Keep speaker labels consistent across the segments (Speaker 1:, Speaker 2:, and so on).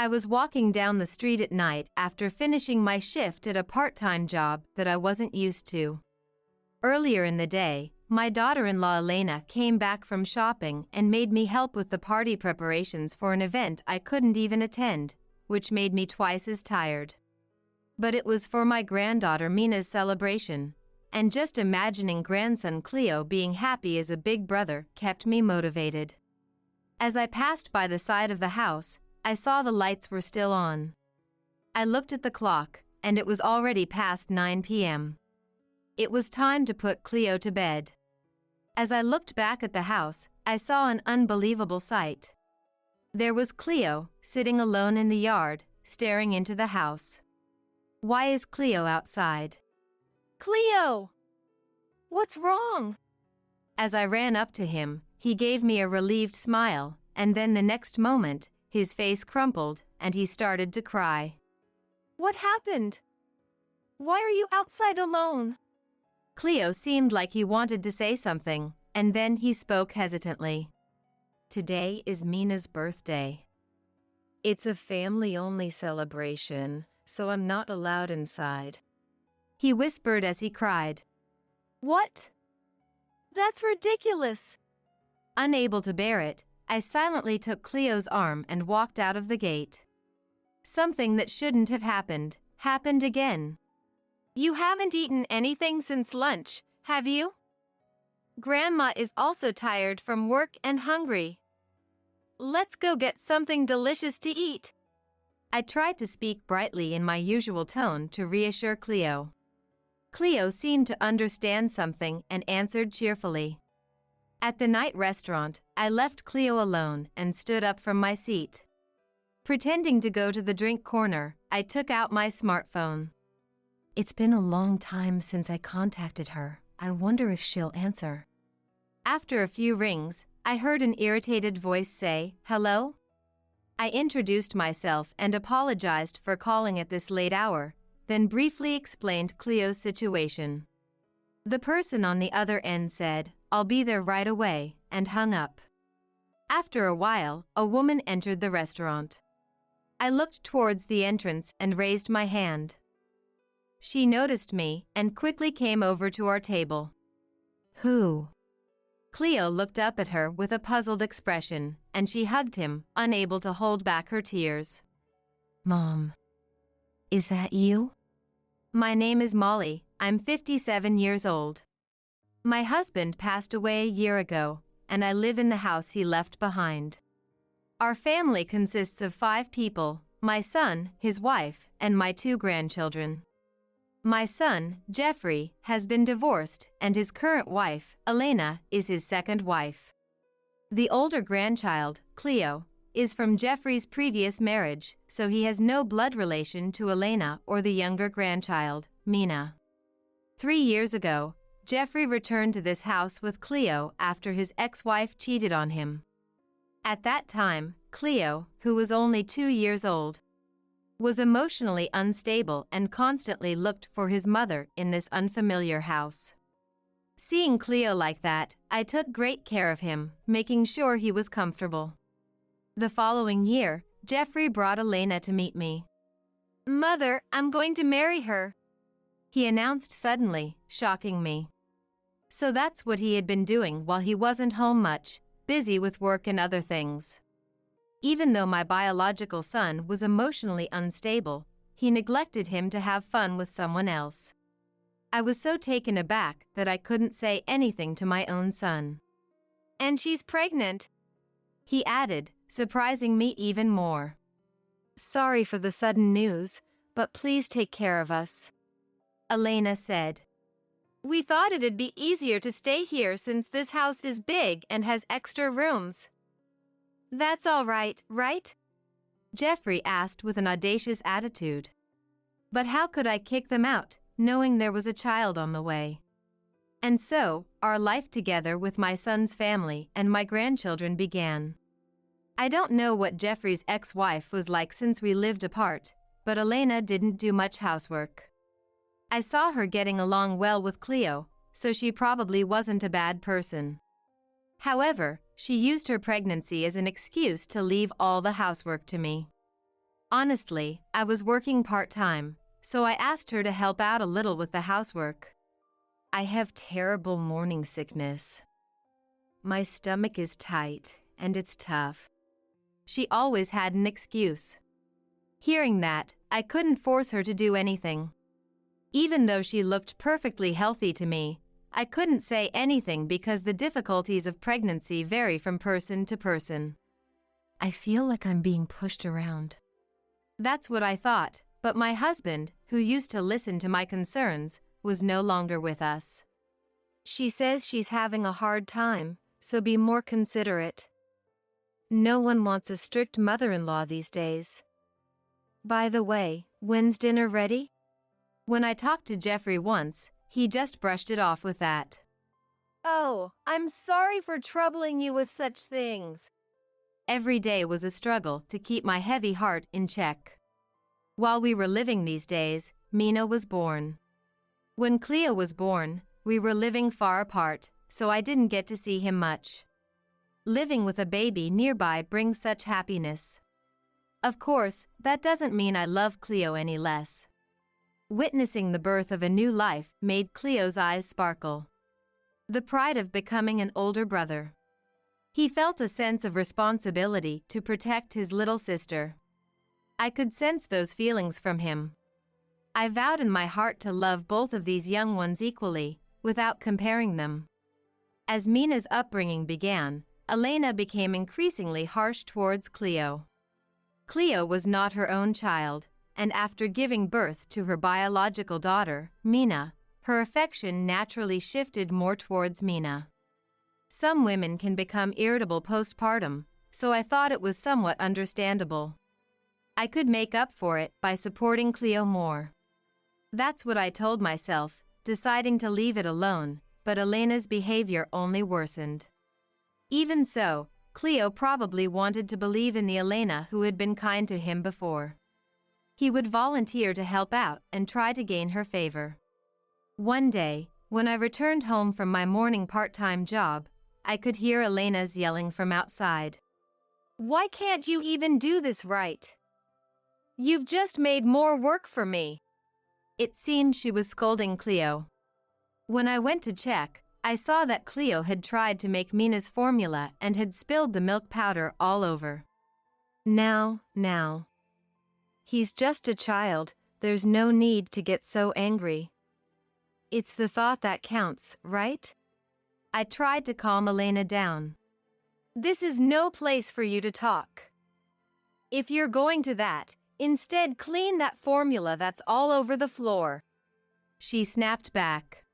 Speaker 1: I was walking down the street at night after finishing my shift at a part-time job that I wasn't used to. Earlier in the day, my daughter-in-law Elena came back from shopping and made me help with the party preparations for an event I couldn't even attend, which made me twice as tired. But it was for my granddaughter Mina's celebration, and just imagining grandson Cleo being happy as a big brother kept me motivated. As I passed by the side of the house, I saw the lights were still on. I looked at the clock, and it was already past 9 p.m. It was time to put Cleo to bed. As I looked back at the house, I saw an unbelievable sight. There was Cleo, sitting alone in the yard, staring into the house. Why is Cleo outside?
Speaker 2: Cleo! What's wrong?
Speaker 1: As I ran up to him, he gave me a relieved smile, and then the next moment, his face crumpled, and he started to cry.
Speaker 2: What happened? Why are you outside alone?
Speaker 1: Cleo seemed like he wanted to say something, and then he spoke hesitantly. Today is Mina's birthday. It's a family-only celebration, so I'm not allowed inside. He whispered as he cried.
Speaker 2: What? That's ridiculous.
Speaker 1: Unable to bear it, I silently took Cleo's arm and walked out of the gate. Something that shouldn't have happened, happened again.
Speaker 2: You haven't eaten anything since lunch, have you? Grandma is also tired from work and hungry. Let's go get something delicious to eat.
Speaker 1: I tried to speak brightly in my usual tone to reassure Cleo. Cleo seemed to understand something and answered cheerfully. At the night restaurant, I left Cleo alone and stood up from my seat. Pretending to go to the drink corner, I took out my smartphone. It's been a long time since I contacted her. I wonder if she'll answer. After a few rings, I heard an irritated voice say, "Hello?" I introduced myself and apologized for calling at this late hour, then briefly explained Cleo's situation. The person on the other end said, "I'll be there right away," and hung up. After a while, a woman entered the restaurant. I looked towards the entrance and raised my hand. She noticed me and quickly came over to our table. Who? Cleo looked up at her with a puzzled expression, and she hugged him, unable to hold back her tears. Mom. Is that you? My name is Molly. I'm 57 years old. My husband passed away a year ago, and I live in the house he left behind. Our family consists of 5 people, my son, his wife, and my 2 grandchildren. My son, Jeffrey, has been divorced, and his current wife, Elena, is his second wife. The older grandchild, Cleo, is from Jeffrey's previous marriage, so he has no blood relation to Elena or the younger grandchild, Mina. 3 years ago, Jeffrey returned to this house with Cleo after his ex-wife cheated on him. At that time, Cleo, who was only 2 years old, was emotionally unstable and constantly looked for his mother in this unfamiliar house. Seeing Cleo like that, I took great care of him, making sure he was comfortable. The following year, Jeffrey brought Elena to meet me.
Speaker 2: Mother, I'm going to marry her,
Speaker 1: he announced suddenly, shocking me. So that's what he had been doing while he wasn't home much, busy with work and other things. Even though my biological son was emotionally unstable, he neglected him to have fun with someone else. I was so taken aback that I couldn't say anything to my own son.
Speaker 2: And she's pregnant,
Speaker 1: he added, surprising me even more. Sorry for the sudden news, but please take care of us, Elena said.
Speaker 2: We thought it'd be easier to stay here since this house is big and has extra rooms. That's all right, right?
Speaker 1: Jeffrey asked with an audacious attitude. But how could I kick them out, knowing there was a child on the way? And so, our life together with my son's family and my grandchildren began. I don't know what Jeffrey's ex-wife was like since we lived apart, but Elena didn't do much housework. I saw her getting along well with Cleo, so she probably wasn't a bad person. However, she used her pregnancy as an excuse to leave all the housework to me. Honestly, I was working part-time, so I asked her to help out a little with the housework. I have terrible morning sickness. My stomach is tight, and it's tough. She always had an excuse. Hearing that, I couldn't force her to do anything. Even though she looked perfectly healthy to me, I couldn't say anything because the difficulties of pregnancy vary from person to person. I feel like I'm being pushed around. That's what I thought, but my husband, who used to listen to my concerns, was no longer with us.
Speaker 2: She says she's having a hard time, so be more considerate. No one wants a strict mother-in-law these days. By the way, when's dinner ready?
Speaker 1: When I talked to Jeffrey once, he just brushed it off with that.
Speaker 2: Oh, I'm sorry for troubling you with such things.
Speaker 1: Every day was a struggle to keep my heavy heart in check. While we were living these days, Mina was born. When Cleo was born, we were living far apart, so I didn't get to see him much. Living with a baby nearby brings such happiness. Of course, that doesn't mean I love Cleo any less. Witnessing the birth of a new life made Cleo's eyes sparkle. The pride of becoming an older brother. He felt a sense of responsibility to protect his little sister. I could sense those feelings from him. I vowed in my heart to love both of these young ones equally, without comparing them. As Mina's upbringing began, Elena became increasingly harsh towards Cleo. Cleo was not her own child, and after giving birth to her biological daughter, Mina, her affection naturally shifted more towards Mina. Some women can become irritable postpartum, so I thought it was somewhat understandable. I could make up for it by supporting Cleo more. That's what I told myself, deciding to leave it alone, but Elena's behavior only worsened. Even so, Cleo probably wanted to believe in the Elena who had been kind to him before. He would volunteer to help out and try to gain her favor. One day, when I returned home from my morning part-time job, I could hear Elena's yelling from outside.
Speaker 2: Why can't you even do this right? You've just made more work for me.
Speaker 1: It seemed she was scolding Cleo. When I went to check, I saw that Cleo had tried to make Mina's formula and had spilled the milk powder all over.
Speaker 2: Now. He's just a child, there's no need to get so angry. It's the thought that counts, right?
Speaker 1: I tried to calm Elena down.
Speaker 2: This is no place for you to talk. If you're going to that, instead clean that formula that's all over the floor.
Speaker 1: She snapped back.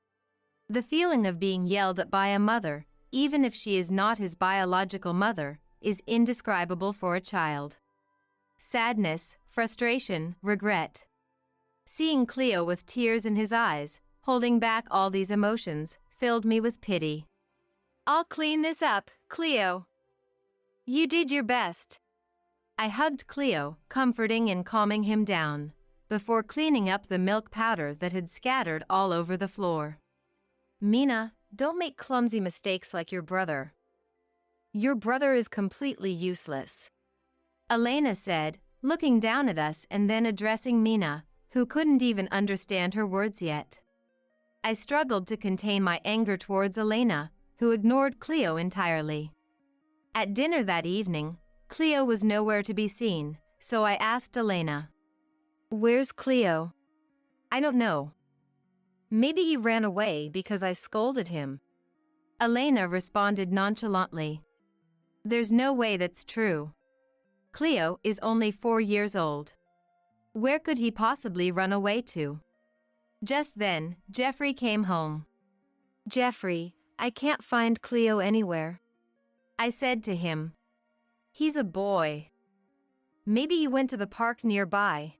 Speaker 1: The feeling of being yelled at by a mother, even if she is not his biological mother, is indescribable for a child. Sadness, frustration, regret. Seeing Cleo with tears in his eyes, holding back all these emotions, filled me with pity.
Speaker 2: I'll clean this up, Cleo. You did your best.
Speaker 1: I hugged Cleo, comforting and calming him down, before cleaning up the milk powder that had scattered all over the floor.
Speaker 2: Mina, don't make clumsy mistakes like your brother. Your brother is completely useless.
Speaker 1: Elena said, looking down at us and then addressing Mina, who couldn't even understand her words yet. I struggled to contain my anger towards Elena, who ignored Cleo entirely. At dinner that evening, Cleo was nowhere to be seen, so I asked Elena.
Speaker 2: Where's Cleo?
Speaker 1: I don't know.
Speaker 2: Maybe he ran away because I scolded him.
Speaker 1: Elena responded nonchalantly. There's no way that's true. Cleo is only 4 years old. Where could he possibly run away to? Just then, Jeffrey came home.
Speaker 2: Jeffrey, I can't find Cleo anywhere.
Speaker 1: I said to him. He's a boy. Maybe he went to the park nearby.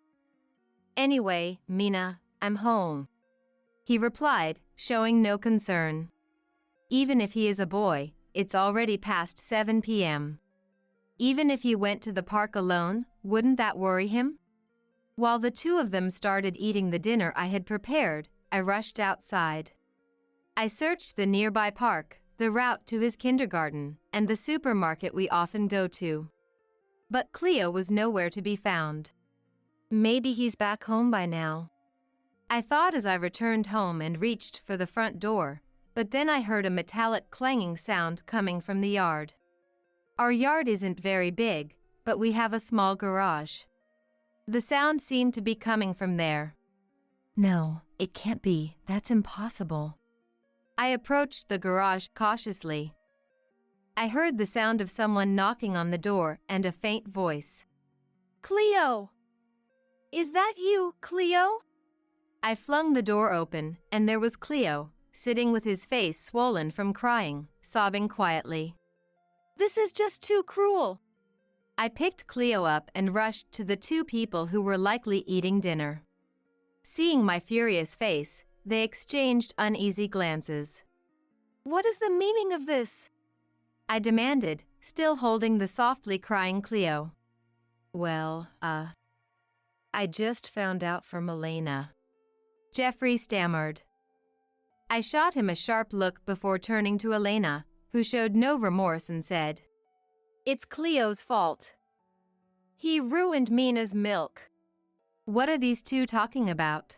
Speaker 2: Anyway, Mina, I'm home.
Speaker 1: He replied, showing no concern. Even if he is a boy, it's already past 7 p.m. Even if he went to the park alone, wouldn't that worry him? While the two of them started eating the dinner I had prepared, I rushed outside. I searched the nearby park, the route to his kindergarten, and the supermarket we often go to. But Cleo was nowhere to be found. Maybe he's back home by now. I thought as I returned home and reached for the front door, but then I heard a metallic clanging sound coming from the yard. Our yard isn't very big, but we have a small garage. The sound seemed to be coming from there. No, it can't be. That's impossible. I approached the garage cautiously. I heard the sound of someone knocking on the door and a faint voice.
Speaker 2: Cleo! Is that you, Cleo?
Speaker 1: I flung the door open, and there was Cleo, sitting with his face swollen from crying, sobbing quietly.
Speaker 2: This is just too cruel.
Speaker 1: I picked Cleo up and rushed to the two people who were likely eating dinner. Seeing my furious face, they exchanged uneasy glances.
Speaker 2: What is the meaning of this?
Speaker 1: I demanded, still holding the softly crying Cleo. Well, I just found out from Elena. Jeffrey stammered. I shot him a sharp look before turning to Elena, who showed no remorse and said,
Speaker 2: It's Cleo's fault. He ruined Mina's milk.
Speaker 1: What are these two talking about?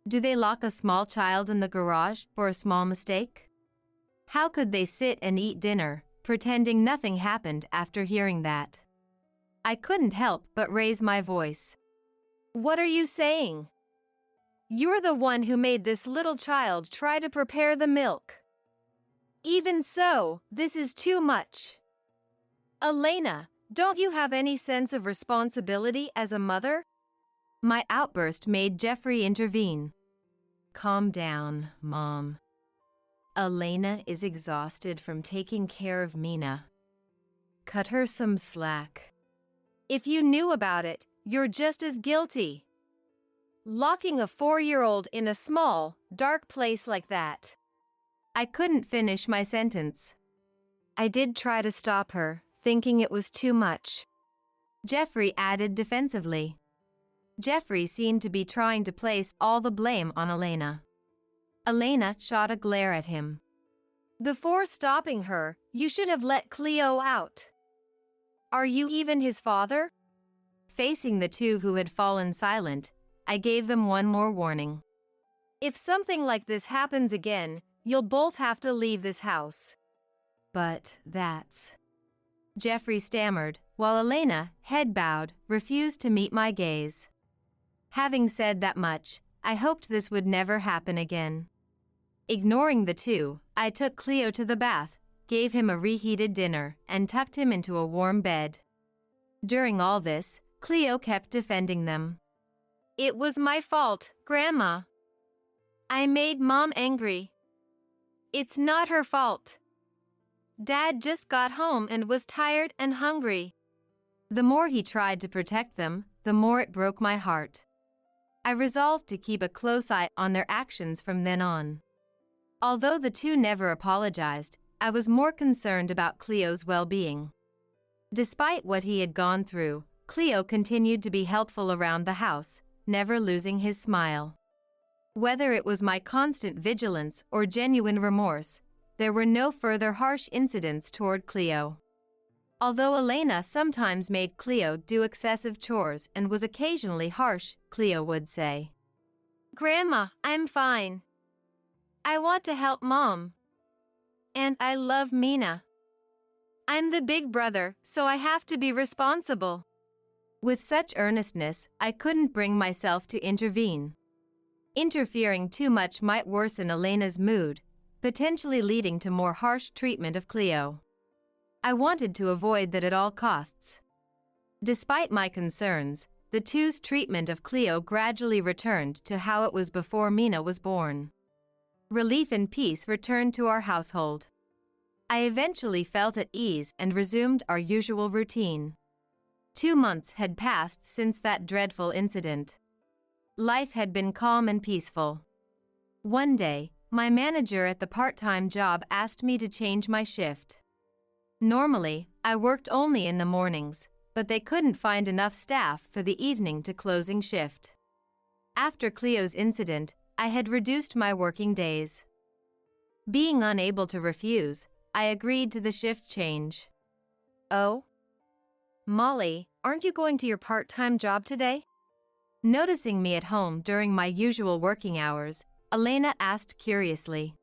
Speaker 1: Do they lock a small child in the garage for a small mistake? How could they sit and eat dinner, pretending nothing happened after hearing that? I couldn't help but raise my voice.
Speaker 2: What are you saying? You're the one who made this little child try to prepare the milk. Even so, this is too much. Elena, don't you have any sense of responsibility as a mother?
Speaker 1: My outburst made Jeffrey intervene. Calm down, Mom. Elena is exhausted from taking care of Mina. Cut her some slack.
Speaker 2: If you knew about it, you're just as guilty. Locking a 4-year-old in a small, dark place like that.
Speaker 1: I couldn't finish my sentence.
Speaker 2: I did try to stop her, thinking it was too much.
Speaker 1: Jeffrey added defensively. Jeffrey seemed to be trying to place all the blame on Elena. Elena shot a glare at him.
Speaker 2: Before stopping her, you should have let Cleo out. Are you even his father?
Speaker 1: Facing the two who had fallen silent, I gave them one more warning.
Speaker 2: If something like this happens again, you'll both have to leave this house.
Speaker 1: But that's... Jeffrey stammered, while Elena, head bowed, refused to meet my gaze. Having said that much, I hoped this would never happen again. Ignoring the two, I took Cleo to the bath, gave him a reheated dinner, and tucked him into a warm bed. During all this, Cleo kept defending them.
Speaker 2: It was my fault, Grandma. I made Mom angry. It's not her fault. Dad just got home and was tired and hungry.
Speaker 1: The more he tried to protect them, the more it broke my heart. I resolved to keep a close eye on their actions from then on. Although the two never apologized, I was more concerned about Cleo's well-being. Despite what he had gone through, Cleo continued to be helpful around the house, never losing his smile. Whether it was my constant vigilance or genuine remorse, there were no further harsh incidents toward Cleo. Although Elena sometimes made Cleo do excessive chores and was occasionally harsh, Cleo would say,
Speaker 2: Grandma, I'm fine. I want to help Mom. And I love Mina. I'm the big brother, so I have to be responsible.
Speaker 1: With such earnestness, I couldn't bring myself to intervene. Interfering too much might worsen Elena's mood, potentially leading to more harsh treatment of Cleo. I wanted to avoid that at all costs. Despite my concerns, the two's treatment of Cleo gradually returned to how it was before Mina was born. Relief and peace returned to our household. I eventually felt at ease and resumed our usual routine. 2 months had passed since that dreadful incident. Life had been calm and peaceful. One day, my manager at the part-time job asked me to change my shift. Normally, I worked only in the mornings, but they couldn't find enough staff for the evening to closing shift. After Cleo's incident, I had reduced my working days. Being unable to refuse, I agreed to the shift change.
Speaker 2: Oh? Molly, aren't you going to your part-time job today?
Speaker 1: Noticing me at home during my usual working hours, Elena asked curiously.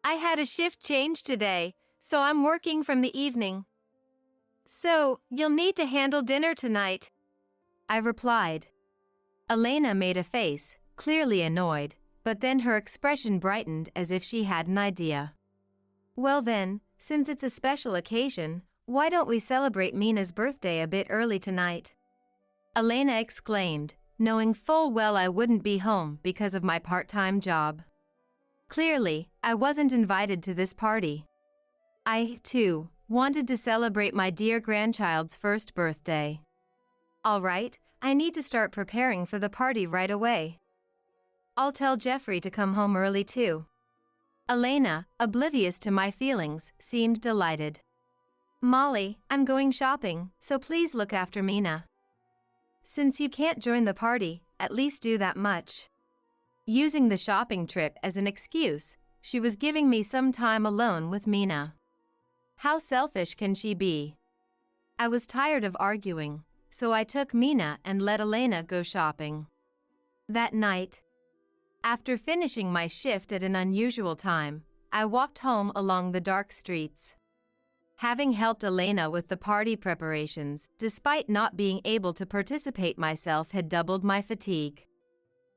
Speaker 2: I had a shift change today, so I'm working from the evening. So, you'll need to handle dinner tonight,
Speaker 1: I replied. Elena made a face, clearly annoyed, but then her expression brightened as if she had an idea. Well then, since it's a special occasion, why don't we celebrate Mina's birthday a bit early tonight? Elena exclaimed, knowing full well I wouldn't be home because of my part-time job. Clearly, I wasn't invited to this party. I, too, wanted to celebrate my dear grandchild's first birthday. All right, I need to start preparing for the party right away. I'll tell Jeffrey to come home early too. Elena, oblivious to my feelings, seemed delighted. Molly, I'm going shopping, so please look after Mina. Since you can't join the party, at least do that much. Using the shopping trip as an excuse, she was giving me some time alone with Mina. How selfish can she be? I was tired of arguing, so I took Mina and let Elena go shopping. That night, after finishing my shift at an unusual time, I walked home along the dark streets. Having helped Elena with the party preparations, despite not being able to participate myself, had doubled my fatigue.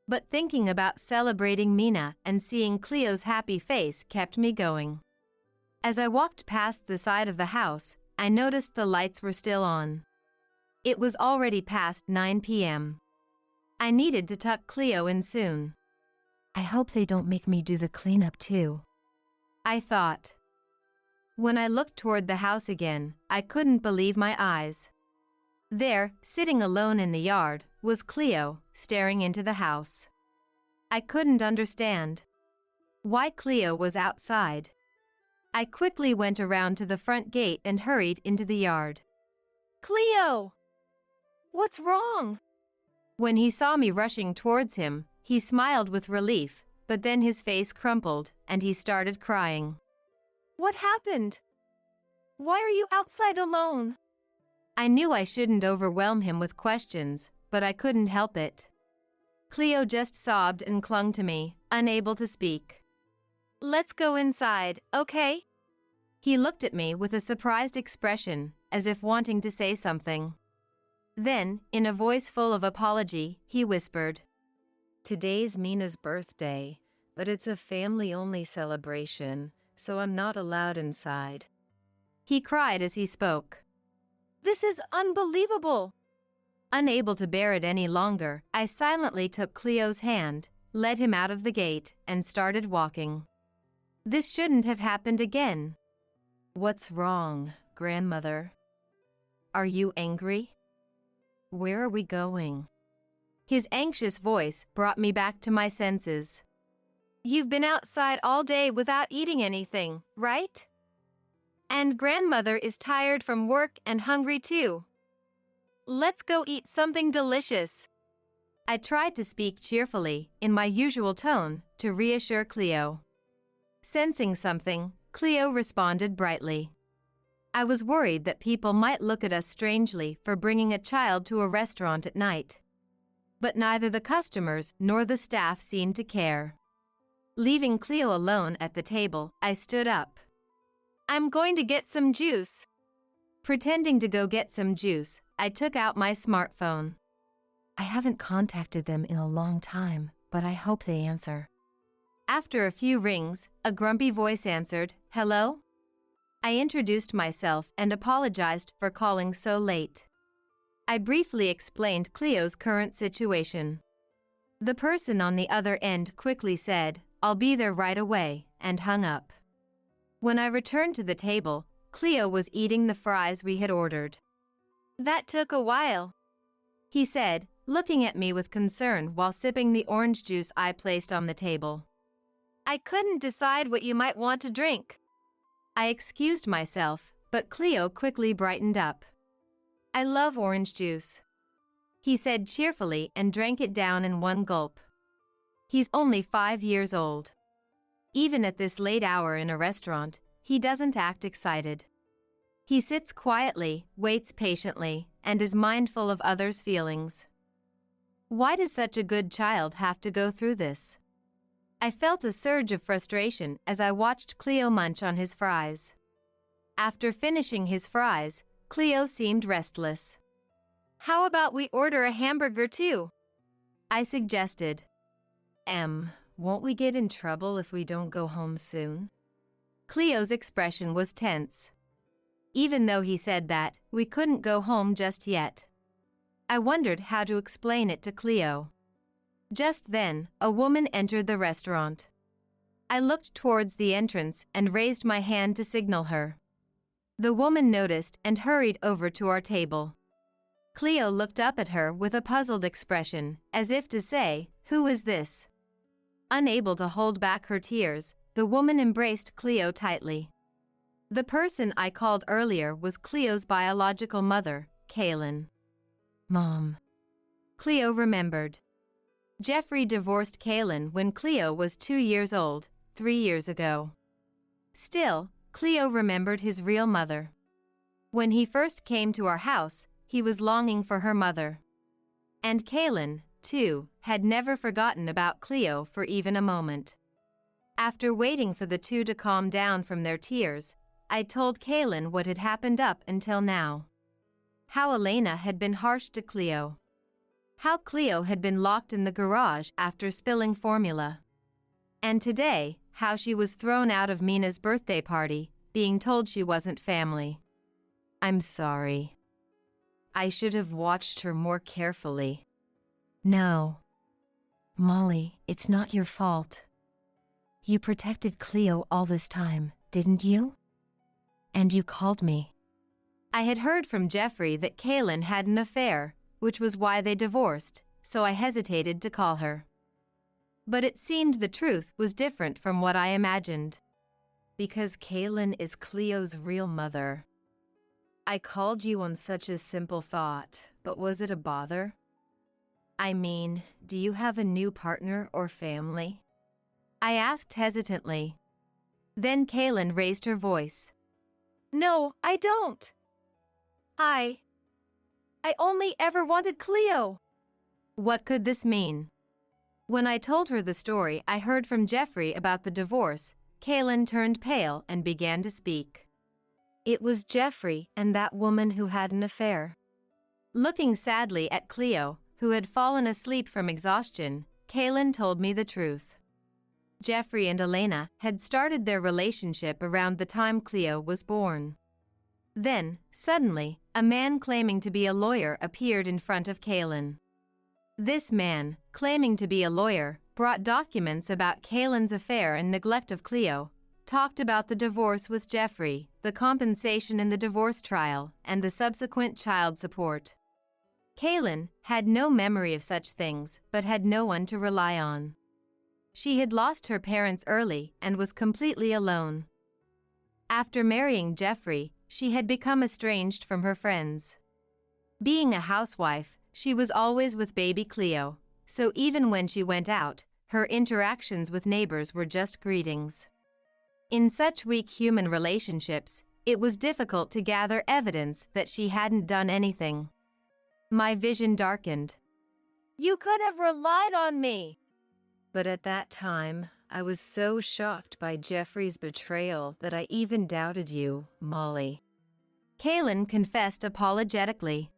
Speaker 1: But thinking about celebrating Mina and seeing Cleo's happy face kept me going. As I walked past the side of the house, I noticed the lights were still on. It was already past 9 p.m. I needed to tuck Cleo in soon. I hope they don't make me do the cleanup too, I thought. When I looked toward the house again, I couldn't believe my eyes. There, sitting alone in the yard, was Cleo, staring into the house. I couldn't understand why Cleo was outside. I quickly went around to the front gate and hurried into the yard.
Speaker 2: Cleo! What's wrong?
Speaker 1: When he saw me rushing towards him, he smiled with relief, but then his face crumpled, and he started crying.
Speaker 2: What happened? Why are you outside alone?
Speaker 1: I knew I shouldn't overwhelm him with questions, but I couldn't help it. Cleo just sobbed and clung to me, unable to speak.
Speaker 2: Let's go inside, okay?
Speaker 1: He looked at me with a surprised expression, as if wanting to say something. Then, in a voice full of apology, he whispered, Today's Mina's birthday, but it's a family-only celebration, so I'm not allowed inside. He cried as he spoke.
Speaker 2: This is unbelievable!
Speaker 1: Unable to bear it any longer, I silently took Cleo's hand, led him out of the gate, and started walking. This shouldn't have happened again. What's wrong, grandmother? Are you angry? Where are we going? His anxious voice brought me back to my senses.
Speaker 2: You've been outside all day without eating anything, right? And grandmother is tired from work and hungry too. Let's go eat something delicious.
Speaker 1: I tried to speak cheerfully, in my usual tone, to reassure Cleo. Sensing something, Cleo responded brightly. I was worried that people might look at us strangely for bringing a child to a restaurant at night. But neither the customers nor the staff seemed to care. Leaving Cleo alone at the table, I stood up.
Speaker 2: I'm going to get some juice.
Speaker 1: Pretending to go get some juice, I took out my smartphone. I haven't contacted them in a long time, but I hope they answer. After a few rings, a grumpy voice answered, Hello? I introduced myself and apologized for calling so late. I briefly explained Cleo's current situation. The person on the other end quickly said, I'll be there right away, and hung up. When I returned to the table, Cleo was eating the fries we had ordered.
Speaker 2: That took a while,
Speaker 1: he said, looking at me with concern while sipping the orange juice I placed on the table.
Speaker 2: I couldn't decide what you might want to drink.
Speaker 1: I excused myself, but Cleo quickly brightened up. I love orange juice, he said cheerfully and drank it down in one gulp. He's only 5 years old. Even at this late hour in a restaurant, he doesn't act excited. He sits quietly, waits patiently, and is mindful of others' feelings. Why does such a good child have to go through this? I felt a surge of frustration as I watched Cleo munch on his fries. After finishing his fries, Cleo seemed restless.
Speaker 2: How about we order a hamburger too?
Speaker 1: I suggested. Won't we get in trouble if we don't go home soon? Cleo's expression was tense. Even though he said that, we couldn't go home just yet. I wondered how to explain it to Cleo. Just then, a woman entered the restaurant. I looked towards the entrance and raised my hand to signal her. The woman noticed and hurried over to our table. Cleo looked up at her with a puzzled expression, as if to say, "Who is this?" Unable to hold back her tears, the woman embraced Cleo tightly. The person I called earlier was Cleo's biological mother, Kaylin. Mom. Cleo remembered. Jeffrey divorced Kaylin when Cleo was 2 years old, 3 years ago. Still, Cleo remembered his real mother. When he first came to our house, he was longing for her mother. And Kaylin, too, had never forgotten about Cleo for even a moment. After waiting for the two to calm down from their tears, I told Kaylin what had happened up until now. How Elena had been harsh to Cleo. How Cleo had been locked in the garage after spilling formula. And today, how she was thrown out of Mina's birthday party, being told she wasn't family. I'm sorry. I should have watched her more carefully. No. Molly, it's not your fault. You protected Cleo all this time, didn't you? And you called me. I had heard from Jeffrey that Kaylin had an affair, which was why they divorced, so I hesitated to call her. But it seemed the truth was different from what I imagined. Because Kaylin is Cleo's real mother. I called you on such a simple thought, but was it a bother? I mean, do you have a new partner or family? I asked hesitantly. Then Kaylin raised her voice.
Speaker 2: No, I don't. I only ever wanted Cleo.
Speaker 1: What could this mean? When I told her the story I heard from Jeffrey about the divorce, Kaylin turned pale and began to speak. It was Jeffrey and that woman who had an affair. Looking sadly at Cleo, who had fallen asleep from exhaustion, Kaylin told me the truth. Jeffrey and Elena had started their relationship around the time Cleo was born. Then, suddenly, a man claiming to be a lawyer appeared in front of Kaylin. This man, claiming to be a lawyer, brought documents about Kaylin's affair and neglect of Cleo, talked about the divorce with Jeffrey, the compensation in the divorce trial, and the subsequent child support. Kaylin had no memory of such things, but had no one to rely on. She had lost her parents early and was completely alone. After marrying Jeffrey, she had become estranged from her friends. Being a housewife, she was always with baby Cleo, so even when she went out, her interactions with neighbors were just greetings. In such weak human relationships, it was difficult to gather evidence that she hadn't done anything. My vision darkened.
Speaker 2: You could have relied on me.
Speaker 1: But at that time, I was so shocked by Jeffrey's betrayal that I even doubted you, Molly. Kaylin confessed apologetically.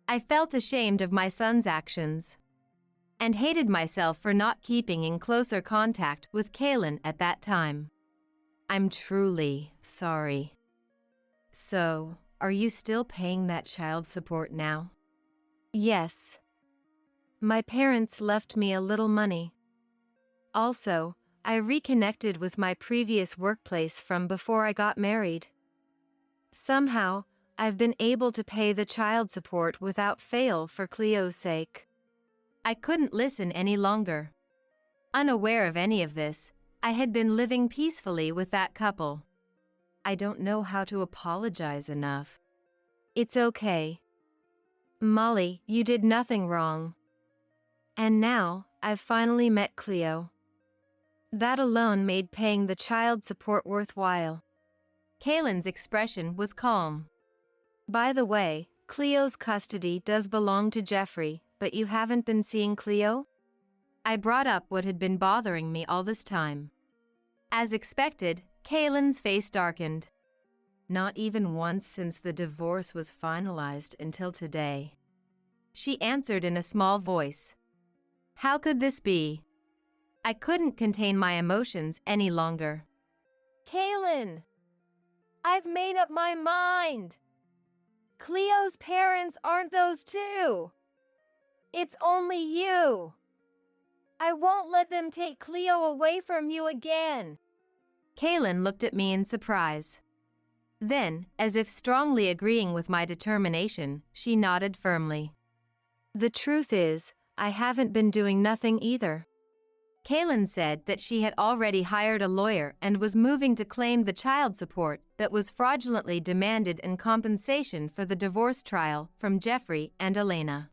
Speaker 1: I felt ashamed of my son's actions and hated myself for not keeping in closer contact with Kaylin at that time. I'm truly sorry. So, are you still paying that child support now? Yes. My parents left me a little money. Also, I reconnected with my previous workplace from before I got married. Somehow, I've been able to pay the child support without fail for Cleo's sake. I couldn't listen any longer. Unaware of any of this, I had been living peacefully with that couple. I don't know how to apologize enough. It's okay. Molly, you did nothing wrong. And now, I've finally met Cleo. That alone made paying the child support worthwhile. Kaylin's expression was calm. By the way, Cleo's custody does belong to Jeffrey, But you haven't been seeing Cleo? I brought up what had been bothering me all this time. As expected, Kaylin's face darkened. Not even once since the divorce was finalized until today. She answered in a small voice. How could this be? I couldn't contain my emotions any longer.
Speaker 2: Kaylin, I've made up my mind. Cleo's parents aren't those two. It's only you. I won't let them take Cleo away from you again.
Speaker 1: Kaylin looked at me in surprise. Then, as if strongly agreeing with my determination, she nodded firmly. The truth is, I haven't been doing nothing either. Kaylin said that she had already hired a lawyer and was moving to claim the child support that was fraudulently demanded in compensation for the divorce trial from Jeffrey and Elena.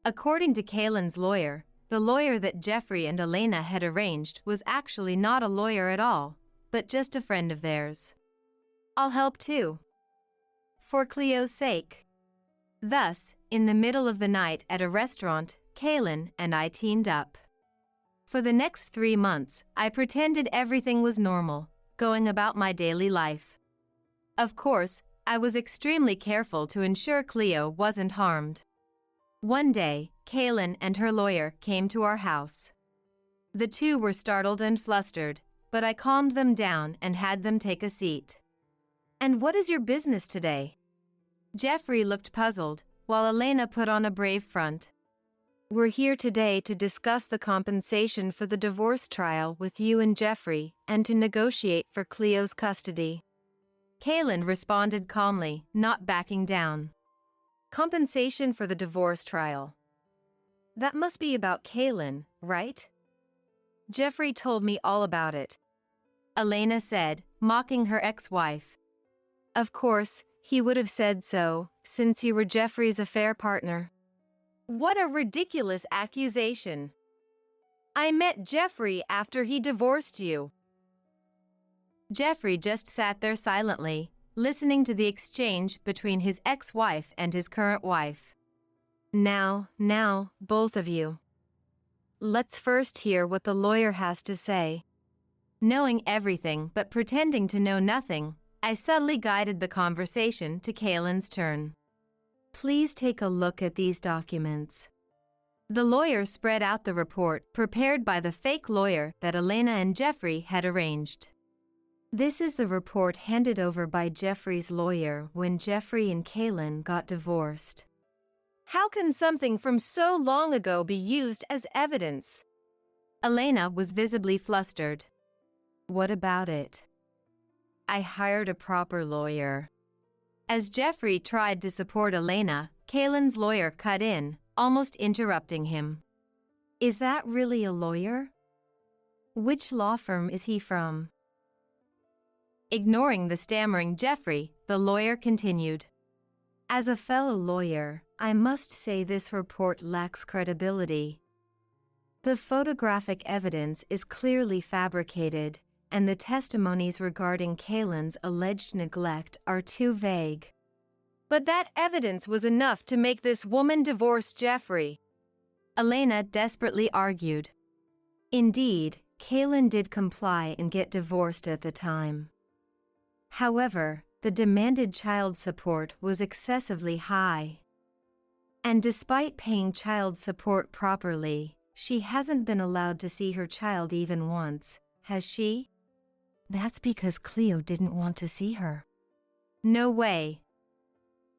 Speaker 1: According to Kaylin's lawyer, the lawyer that Jeffrey and Elena had arranged was actually not a lawyer at all, but just a friend of theirs. I'll help too. For Cleo's sake. Thus, in the middle of the night at a restaurant, Kaylin and I teamed up. For the next 3 months, I pretended everything was normal, going about my daily life. Of course, I was extremely careful to ensure Cleo wasn't harmed. One day, Kaylin and her lawyer came to our house. The two were startled and flustered, but I calmed them down and had them take a seat. And what is your business today? Jeffrey looked puzzled, while Elena put on a brave front. We're here today to discuss the compensation for the divorce trial with you and Jeffrey and to negotiate for Cleo's custody. Kaylin responded calmly, not backing down. Compensation for the divorce trial. That must be about Kaylin, right? Jeffrey told me all about it. Elena said, mocking her ex-wife. Of course, he would have said so, since you were Jeffrey's affair partner.
Speaker 2: What a ridiculous accusation. I met Jeffrey after he divorced you.
Speaker 1: Jeffrey just sat there silently, listening to the exchange between his ex-wife and his current wife. Now, both of you. Let's first hear what the lawyer has to say. Knowing everything but pretending to know nothing, I subtly guided the conversation to Kaylin's turn. Please take a look at these documents. The lawyer spread out the report prepared by the fake lawyer that Elena and Jeffrey had arranged. This is the report handed over by Jeffrey's lawyer when Jeffrey and Kaylin got divorced.
Speaker 2: How can something from so long ago be used as evidence?
Speaker 1: Elena was visibly flustered. What about it? I hired a proper lawyer. As Jeffrey tried to support Elena, Kaylin's lawyer cut in, almost interrupting him. Is that really a lawyer? Which law firm is he from? Ignoring the stammering Jeffrey, the lawyer continued. As a fellow lawyer, I must say this report lacks credibility. The photographic evidence is clearly fabricated, and the testimonies regarding Kaylin's alleged neglect are too vague.
Speaker 2: But that evidence was enough to make this woman divorce Jeffrey.
Speaker 1: Elena desperately argued. Indeed, Kaylin did comply and get divorced at the time. However, the demanded child support was excessively high. And despite paying child support properly, she hasn't been allowed to see her child even once, has she? That's because Cleo didn't want to see her. No way.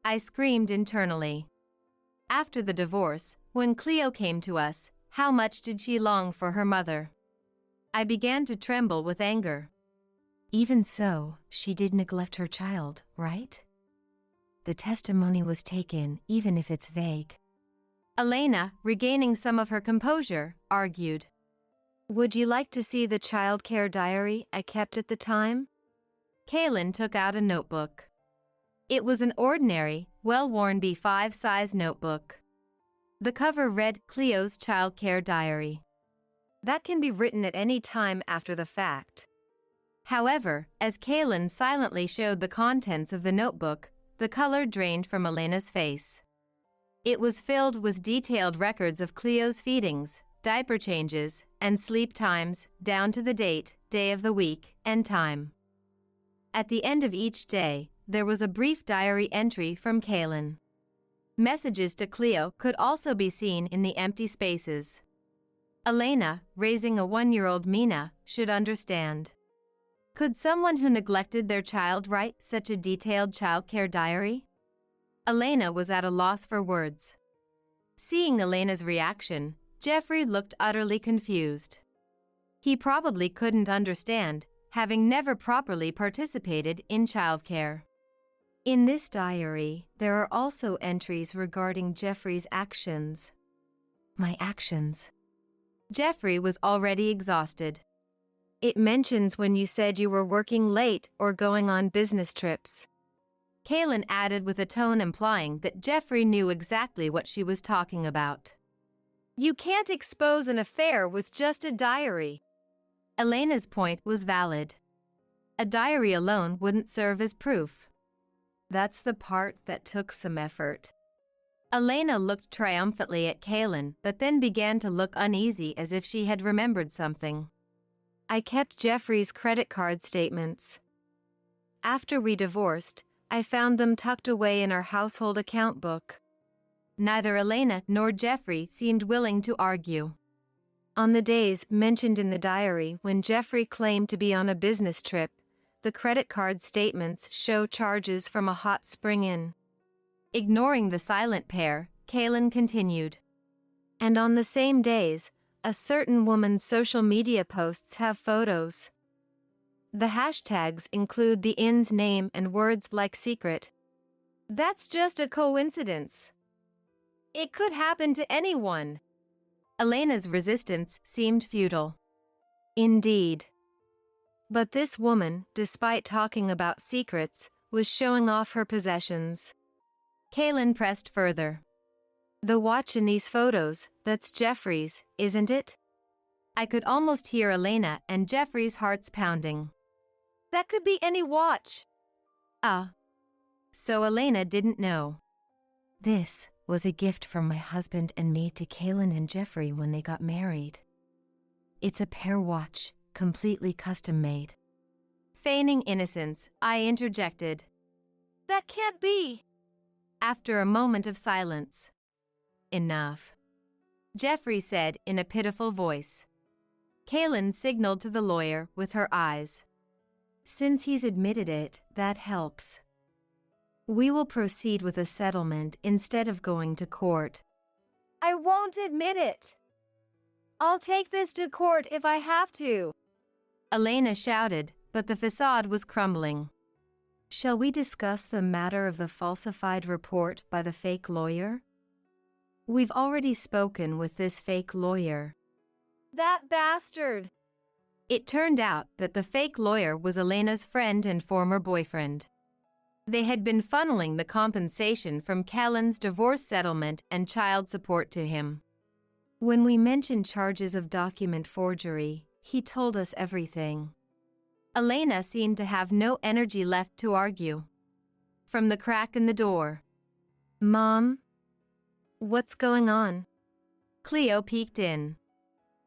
Speaker 1: I screamed internally. After the divorce, when Cleo came to us, how much did she long for her mother? I began to tremble with anger. Even so, she did neglect her child, right? The testimony was taken, even if it's vague. Elena, regaining some of her composure, argued. Would you like to see the child care diary I kept at the time? Kaylin took out a notebook. It was an ordinary, well-worn B5 size notebook. The cover read Cleo's child care diary. That can be written at any time after the fact. However, as Kaylin silently showed the contents of the notebook, the color drained from Elena's face. It was filled with detailed records of Cleo's feedings, diaper changes, and sleep times, down to the date, day of the week, and time. At the end of each day, there was a brief diary entry from Kaylin. Messages to Cleo could also be seen in the empty spaces. Elena, raising a 1-year-old Mina, should understand. Could someone who neglected their child write such a detailed childcare diary? Elena was at a loss for words. Seeing Elena's reaction, Jeffrey looked utterly confused. He probably couldn't understand, having never properly participated in childcare. In this diary, there are also entries regarding Jeffrey's actions. My actions. Jeffrey was already exhausted. It mentions when you said you were working late or going on business trips. Kaylin added with a tone implying that Jeffrey knew exactly what she was talking about.
Speaker 2: You can't expose an affair with just a diary.
Speaker 1: Elena's point was valid. A diary alone wouldn't serve as proof. That's the part that took some effort. Elena looked triumphantly at Kaylin, but then began to look uneasy as if she had remembered something. I kept Jeffrey's credit card statements. After we divorced, I found them tucked away in our household account book. Neither Elena nor Jeffrey seemed willing to argue. On the days mentioned in the diary when Jeffrey claimed to be on a business trip, the credit card statements show charges from a hot spring inn. Ignoring the silent pair, Kaylin continued. And on the same days, a certain woman's social media posts have photos. The hashtags include the inn's name and words like secret.
Speaker 2: That's just a coincidence. It could happen to anyone.
Speaker 1: Elena's resistance seemed futile. Indeed. But this woman, despite talking about secrets, was showing off her possessions. Kaylin pressed further. The watch in these photos, that's Jeffrey's, isn't it? I could almost hear Elena and Jeffrey's hearts pounding.
Speaker 2: That could be any watch.
Speaker 1: So Elena didn't know. This was a gift from my husband and me to Kaylin and Jeffrey when they got married. It's a pair watch, completely custom-made. Feigning innocence, I interjected.
Speaker 2: That can't be.
Speaker 1: After a moment of silence. Enough. Jeffrey said in a pitiful voice. Kaylin signaled to the lawyer with her eyes. Since he's admitted it, that helps. We will proceed with a settlement instead of going to court.
Speaker 2: I won't admit it. I'll take this to court if I have to.
Speaker 1: Elena shouted, but the facade was crumbling. Shall we discuss the matter of the falsified report by the fake lawyer? We've already spoken with this fake lawyer.
Speaker 2: That bastard.
Speaker 1: It turned out that the fake lawyer was Elena's friend and former boyfriend. They had been funneling the compensation from Kaylin's divorce settlement and child support to him. When we mentioned charges of document forgery, he told us everything. Elena seemed to have no energy left to argue. From the crack in the door. Mom? What's going on? Cleo peeked in.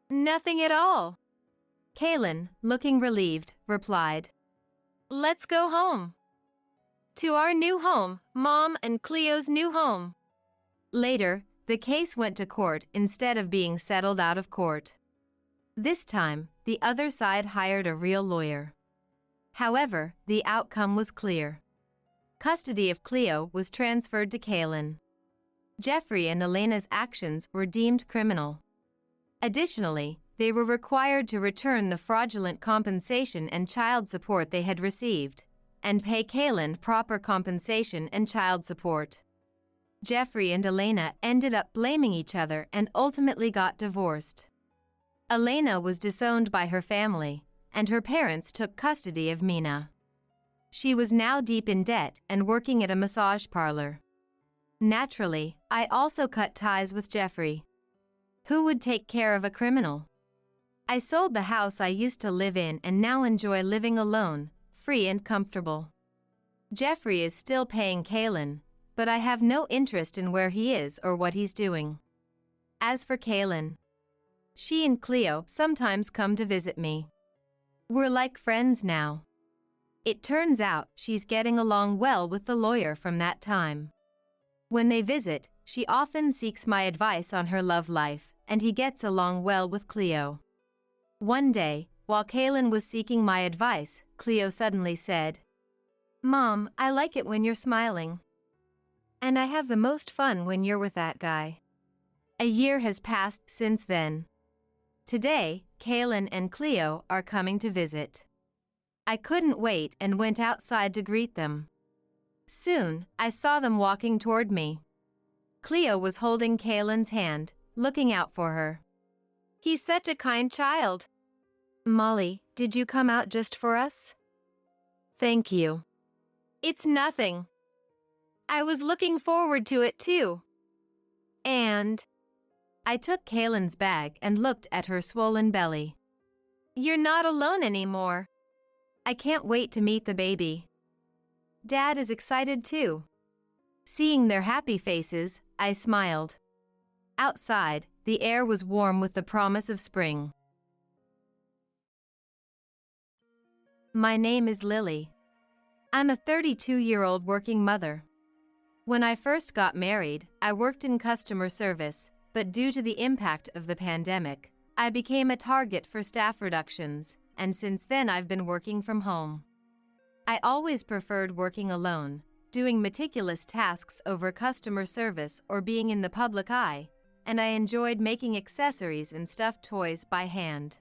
Speaker 2: Nothing at all.
Speaker 1: Kaylin, looking relieved, replied.
Speaker 2: Let's go home. To our new home, Mom and Cleo's new home.
Speaker 1: Later, the case went to court instead of being settled out of court. This time, the other side hired a real lawyer. However, the outcome was clear. Custody of Cleo was transferred to Kaylin. Jeffrey and Elena's actions were deemed criminal. Additionally, they were required to return the fraudulent compensation and child support they had received, and pay Kaylin proper compensation and child support. Jeffrey and Elena ended up blaming each other and ultimately got divorced. Elena was disowned by her family, and her parents took custody of Mina. She was now deep in debt and working at a massage parlor. Naturally, I also cut ties with Jeffrey. Who would take care of a criminal? I sold the house I used to live in and now enjoy living alone, free and comfortable. Jeffrey is still paying Kaylin, but I have no interest in where he is or what he's doing. As for Kaylin, she and Cleo sometimes come to visit me. We're like friends now. It turns out she's getting along well with the lawyer from that time. When they visit, she often seeks my advice on her love life, and he gets along well with Cleo. One day, while Kaylin was seeking my advice, Cleo suddenly said, "Mom, I like it when you're smiling. And I have the most fun when you're with that guy." A year has passed since then. Today, Kaylin and Cleo are coming to visit. I couldn't wait and went outside to greet them. Soon, I saw them walking toward me. Cleo was holding Kaylin's hand, looking out for her.
Speaker 2: He's such a kind child.
Speaker 1: "Molly, did you come out just for us?" "Thank you."
Speaker 2: It's nothing. I was looking forward to it too. And
Speaker 1: I took Kaylin's bag and looked at her swollen belly.
Speaker 2: you're not alone anymore.
Speaker 1: I can't wait to meet the baby. Dad is excited too. Seeing their happy faces, I smiled. Outside, the air was warm with the promise of spring. My name is Lily. I'm a 32-year-old working mother. When I first got married, I worked in customer service, but due to the impact of the pandemic, I became a target for staff reductions, and since then I've been working from home. I always preferred working alone, doing meticulous tasks over customer service or being in the public eye, and I enjoyed making accessories and stuffed toys by hand.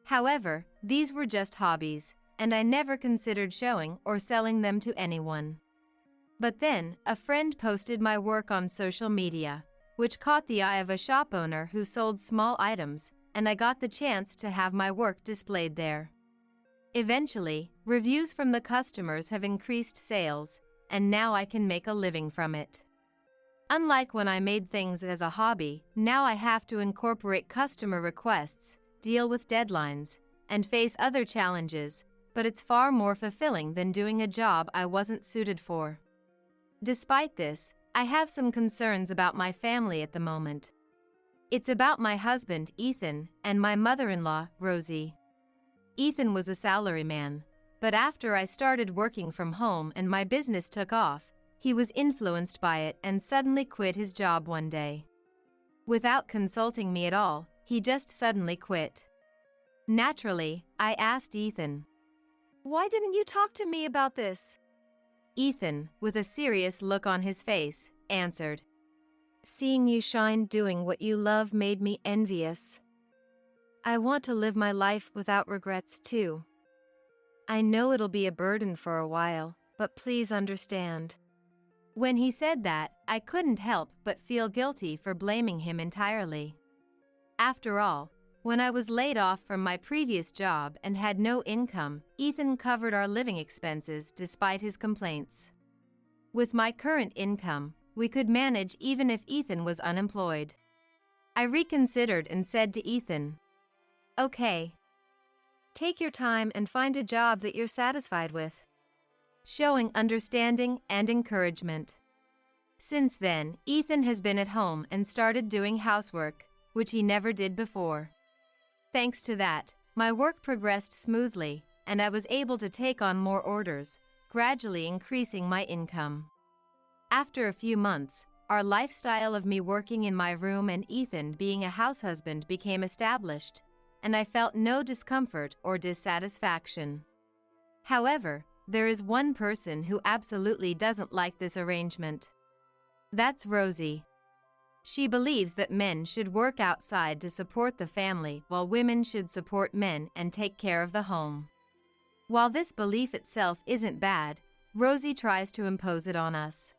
Speaker 1: However, these were just hobbies, and I never considered showing or selling them to anyone. But then, a friend posted my work on social media, which caught the eye of a shop owner who sold small items, and I got the chance to have my work displayed there. Eventually, reviews from the customers have increased sales, and now I can make a living from it. Unlike when I made things as a hobby, now I have to incorporate customer requests, deal with deadlines, and face other challenges, but it's far more fulfilling than doing a job I wasn't suited for. Despite this, I have some concerns about my family at the moment. It's about my husband, Ethan, and my mother-in-law, Rosie. Ethan was a salaryman, but after I started working from home and my business took off, he was influenced by it and suddenly quit his job one day. Without consulting me at all, he just suddenly quit. Naturally, I asked Ethan,
Speaker 2: Why didn't you talk to me about this?
Speaker 1: Ethan, with a serious look on his face, answered,
Speaker 2: Seeing you shine doing what you love made me envious. I want to live my life without regrets too. I know it'll be a burden for a while, but please understand.
Speaker 1: When he said that, I couldn't help but feel guilty for blaming him entirely. After all, when I was laid off from my previous job and had no income, Ethan covered our living expenses despite his complaints. With my current income, we could manage even if Ethan was unemployed. I reconsidered and said to Ethan, "Okay. Take your time and find a job that you're satisfied with," showing understanding and encouragement. Since then, Ethan has been at home and started doing housework, which he never did before. Thanks to that, my work progressed smoothly, and I was able to take on more orders, gradually increasing my income. After a few months, our lifestyle of me working in my room and Ethan being a house husband became established, and I felt no discomfort or dissatisfaction. However, there is one person who absolutely doesn't like this arrangement. That's Rosie. She believes that men should work outside to support the family while women should support men and take care of the home. While this belief itself isn't bad, Rosie tries to impose it on us.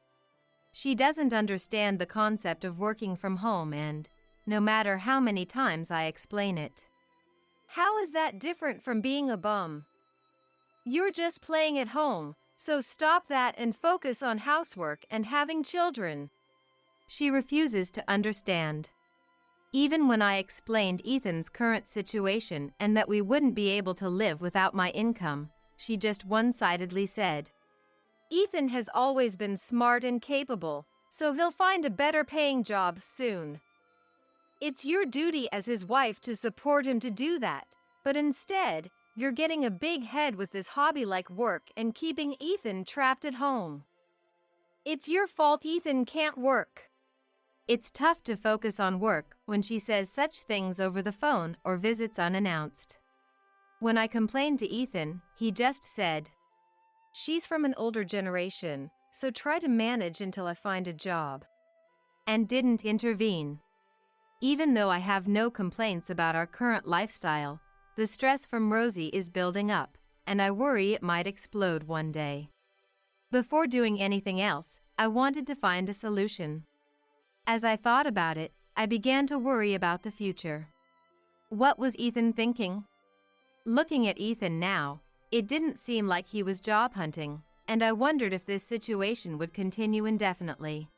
Speaker 1: She doesn't understand the concept of working from home and, no matter how many times I explain it.
Speaker 2: How is that different from being a bum? You're just playing at home, so stop that and focus on housework and having children.
Speaker 1: She refuses to understand. Even when I explained Ethan's current situation and that we wouldn't be able to live without my income, she just one-sidedly said,
Speaker 2: Ethan has always been smart and capable, so he'll find a better paying job soon. It's your duty as his wife to support him to do that, but instead, you're getting a big head with this hobby like work and keeping Ethan trapped at home. It's your fault Ethan can't work.
Speaker 1: It's tough to focus on work when she says such things over the phone or visits unannounced. When I complained to Ethan, he just said,
Speaker 2: "She's from an older generation, so try to manage until I find a job,"
Speaker 1: and didn't intervene. Even though I have no complaints about our current lifestyle, the stress from Rosie is building up, and I worry it might explode one day. Before doing anything else, I wanted to find a solution. As I thought about it, I began to worry about the future. What was Ethan thinking? Looking at Ethan now, it didn't seem like he was job hunting, and I wondered if this situation would continue indefinitely.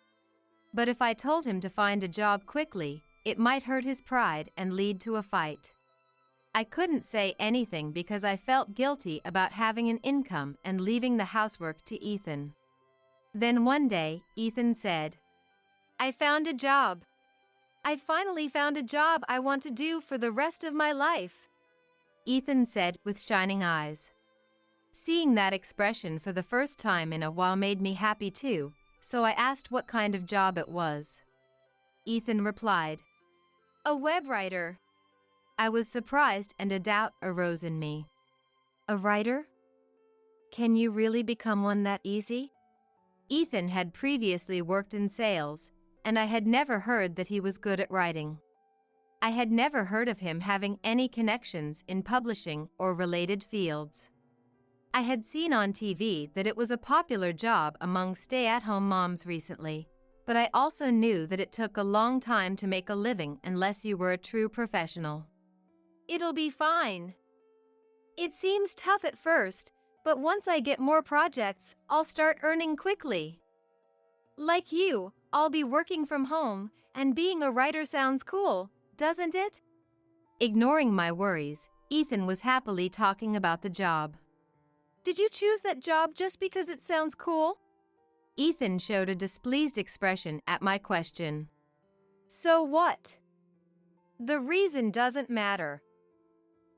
Speaker 1: But if I told him to find a job quickly, it might hurt his pride and lead to a fight. I couldn't say anything because I felt guilty about having an income and leaving the housework to Ethan. Then one day, Ethan said,
Speaker 2: "I found a job. I finally found a job I want to do for the rest of my life,"
Speaker 1: Ethan said with shining eyes. Seeing that expression for the first time in a while made me happy too, so I asked what kind of job it was. Ethan replied,
Speaker 2: "A web writer."
Speaker 1: I was surprised and a doubt arose in me.
Speaker 2: A writer? Can you really become one that easy?
Speaker 1: Ethan had previously worked in sales, and I had never heard that he was good at writing. I had never heard of him having any connections in publishing or related fields. I had seen on TV that it was a popular job among stay-at-home moms recently, but I also knew that it took a long time to make a living unless you were a true professional.
Speaker 2: "It'll be fine. It seems tough at first, but once I get more projects, I'll start earning quickly. Like you, I'll be working from home, and being a writer sounds cool, doesn't it?"
Speaker 1: Ignoring my worries, Ethan was happily talking about the job.
Speaker 2: "Did you choose that job just because it sounds cool?"
Speaker 1: Ethan showed a displeased expression at my question.
Speaker 2: "So what? The reason doesn't matter.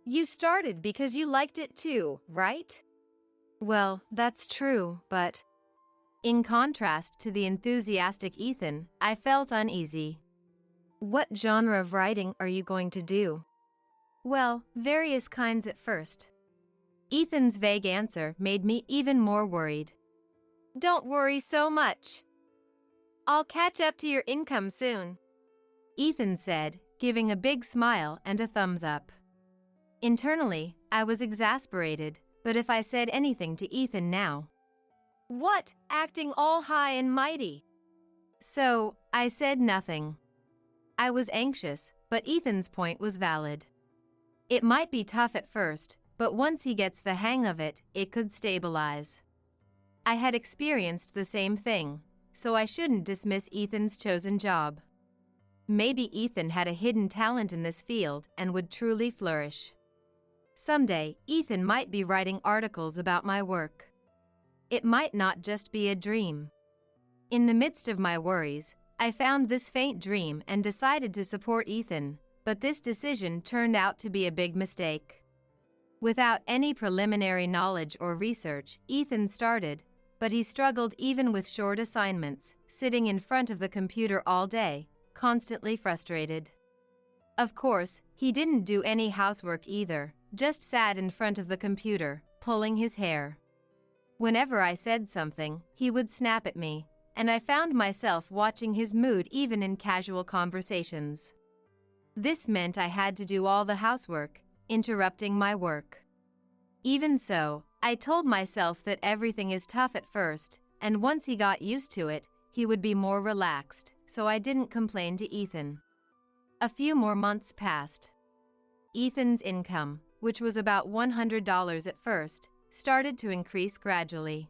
Speaker 2: You started because you liked it too, right?"
Speaker 1: Well, that's true, but... In contrast to the enthusiastic Ethan, I felt uneasy.
Speaker 2: "What genre of writing are you going to do?"
Speaker 1: Well, various kinds at first. Ethan's vague answer made me even more worried.
Speaker 2: "Don't worry so much. I'll catch up to your income soon,"
Speaker 1: Ethan said, giving a big smile and a thumbs up. Internally, I was exasperated, but if I said anything to Ethan now...
Speaker 2: What, acting all high and mighty?
Speaker 1: So, I said nothing. I was anxious, but Ethan's point was valid. It might be tough at first, but once he gets the hang of it, it could stabilize. I had experienced the same thing, so I shouldn't dismiss Ethan's chosen job. Maybe Ethan had a hidden talent in this field and would truly flourish. Someday, Ethan might be writing articles about my work. It might not just be a dream. In the midst of my worries, I found this faint dream and decided to support Ethan, but this decision turned out to be a big mistake. Without any preliminary knowledge or research, Ethan started, but he struggled even with short assignments, sitting in front of the computer all day, constantly frustrated. Of course, he didn't do any housework either, just sat in front of the computer, pulling his hair. Whenever I said something, he would snap at me, and I found myself watching his mood even in casual conversations. This meant I had to do all the housework, interrupting my work. Even so, I told myself that everything is tough at first, and once he got used to it, he would be more relaxed, so I didn't complain to Ethan. A few more months passed. Ethan's income, which was about $100 at first, started to increase gradually.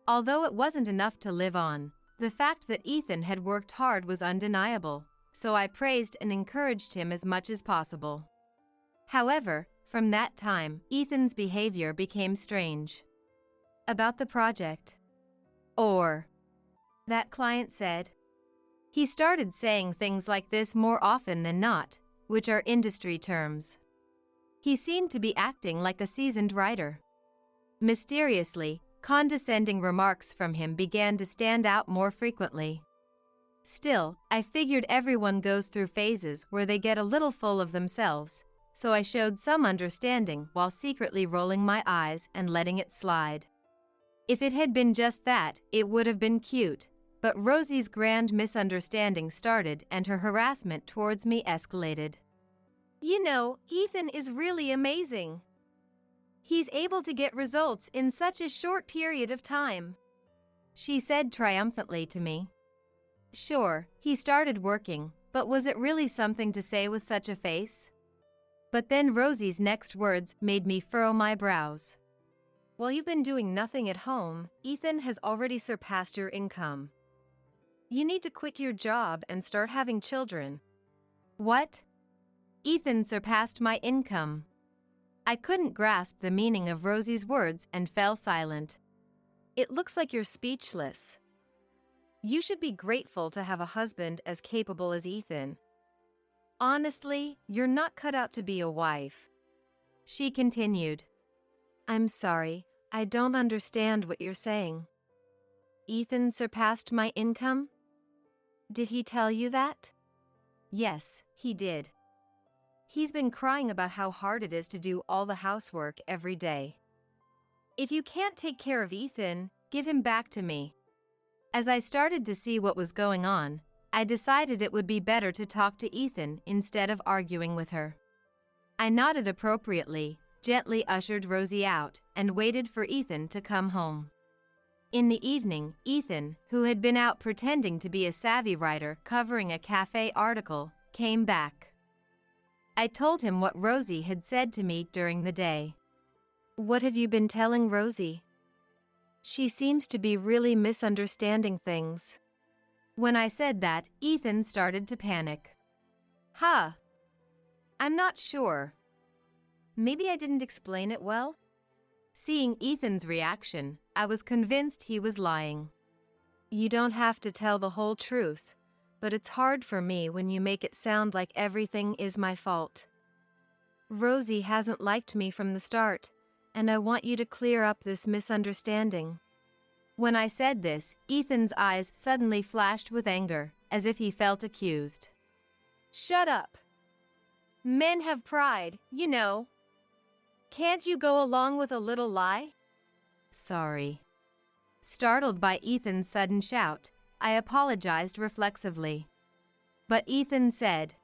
Speaker 1: Although it wasn't enough to live on, the fact that Ethan had worked hard was undeniable, so I praised and encouraged him as much as possible. However, from that time, Ethan's behavior became strange. About the project. Or, that client said. He started saying things like this more often than not, which are industry terms. He seemed to be acting like a seasoned writer. Mysteriously, condescending remarks from him began to stand out more frequently. Still, I figured everyone goes through phases where they get a little full of themselves, so I showed some understanding while secretly rolling my eyes and letting it slide. If it had been just that, it would have been cute, but Rosie's grand misunderstanding started and her harassment towards me escalated.
Speaker 2: You know, Ethan is really amazing. He's able to get results in such a short period of time,
Speaker 1: she said triumphantly to me. Sure, he started working, but was it really something to say with such a face? But then Rosie's next words made me furrow my brows.
Speaker 2: While you've been doing nothing at home, Ethan has already surpassed your income. You need to quit your job and start having children.
Speaker 1: What? Ethan surpassed my income. I couldn't grasp the meaning of Rosie's words and fell silent.
Speaker 2: It looks like you're speechless. You should be grateful to have a husband as capable as Ethan. Honestly, you're not cut out to be a wife,
Speaker 1: she continued.
Speaker 2: I'm sorry, I don't understand what you're saying. Ethan surpassed my income? Did he tell you that?
Speaker 1: Yes, he did.
Speaker 2: He's been crying about how hard it is to do all the housework every day. If you can't take care of Ethan, give him back to me.
Speaker 1: As I started to see what was going on, I decided it would be better to talk to Ethan instead of arguing with her. I nodded appropriately, gently ushered Rosie out, and waited for Ethan to come home. In the evening, Ethan, who had been out pretending to be a savvy writer covering a cafe article, came back. I told him what Rosie had said to me during the day.
Speaker 2: What have you been telling Rosie? She seems to be really misunderstanding things.
Speaker 1: When I said that, Ethan started to panic.
Speaker 2: Huh. I'm not sure. Maybe I didn't explain it well?
Speaker 1: Seeing Ethan's reaction, I was convinced he was lying.
Speaker 2: You don't have to tell the whole truth, but it's hard for me when you make it sound like everything is my fault. Rosie hasn't liked me from the start, and I want you to clear up this misunderstanding.
Speaker 1: When I said this, Ethan's eyes suddenly flashed with anger, as if he felt accused.
Speaker 2: Shut up. Men have pride, you know. Can't you go along with a little lie?
Speaker 1: Sorry. Startled by Ethan's sudden shout, I apologized reflexively. But Ethan said,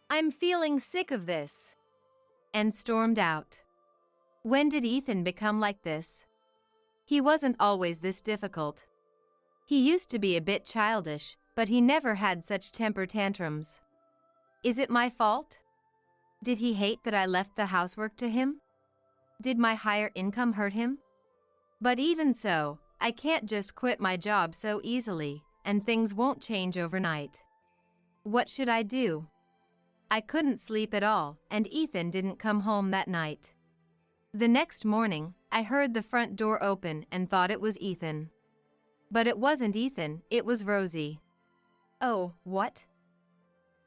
Speaker 2: I'm feeling sick of this,
Speaker 1: and stormed out. When did Ethan become like this? He wasn't always this difficult. He used to be a bit childish, but he never had such temper tantrums. Is it my fault? Did he hate that I left the housework to him? Did my higher income hurt him? But even so, I can't just quit my job so easily, and things won't change overnight. What should I do? I couldn't sleep at all, and Ethan didn't come home that night. The next morning, I heard the front door open and thought it was Ethan. But it wasn't Ethan, it was Rosie.
Speaker 2: Oh, what?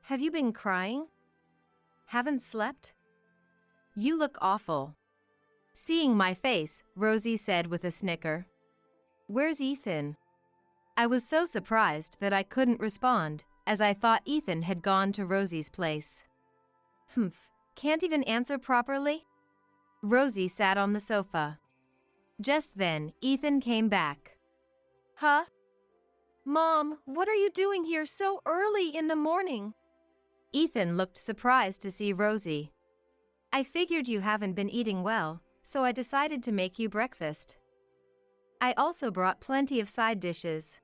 Speaker 2: Have you been crying? Haven't slept?
Speaker 1: You look awful. Seeing my face, Rosie said with a snicker.
Speaker 2: Where's Ethan?
Speaker 1: I was so surprised that I couldn't respond, as I thought Ethan had gone to Rosie's place.
Speaker 2: Can't even answer properly?
Speaker 1: Rosie sat on the sofa. Just then, Ethan came back.
Speaker 2: Huh? Mom, what are you doing here so early in the morning?
Speaker 1: Ethan looked surprised to see Rosie.
Speaker 2: I figured you haven't been eating well, so I decided to make you breakfast. I also brought plenty of side dishes,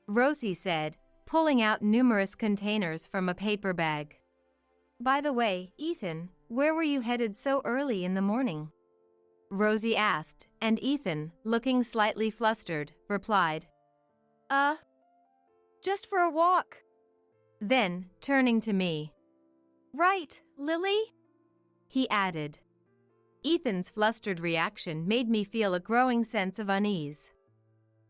Speaker 1: Rosie said, pulling out numerous containers from a paper bag.
Speaker 2: By the way, Ethan, where were you headed so early in the morning?
Speaker 1: Rosie asked, and Ethan, looking slightly flustered, replied,
Speaker 2: Just for a walk.
Speaker 1: Then, turning to me,
Speaker 2: Right, Lily?
Speaker 1: He added. Ethan's flustered reaction made me feel a growing sense of unease.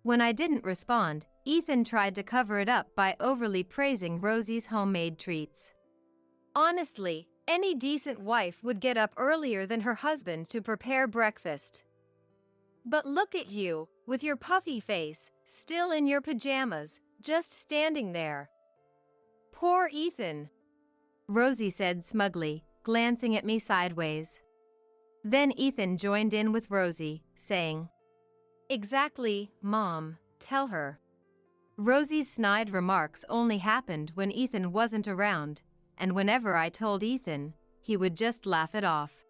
Speaker 1: When I didn't respond, Ethan tried to cover it up by overly praising Rosie's homemade treats.
Speaker 2: Honestly, any decent wife would get up earlier than her husband to prepare breakfast. But look at you, with your puffy face, still in your pajamas, just standing there. Poor Ethan,
Speaker 1: Rosie said smugly, glancing at me sideways. Then Ethan joined in with Rosie, saying,
Speaker 2: "Exactly, Mom, tell her."
Speaker 1: Rosie's snide remarks only happened when Ethan wasn't around, and whenever I told Ethan, he would just laugh it off.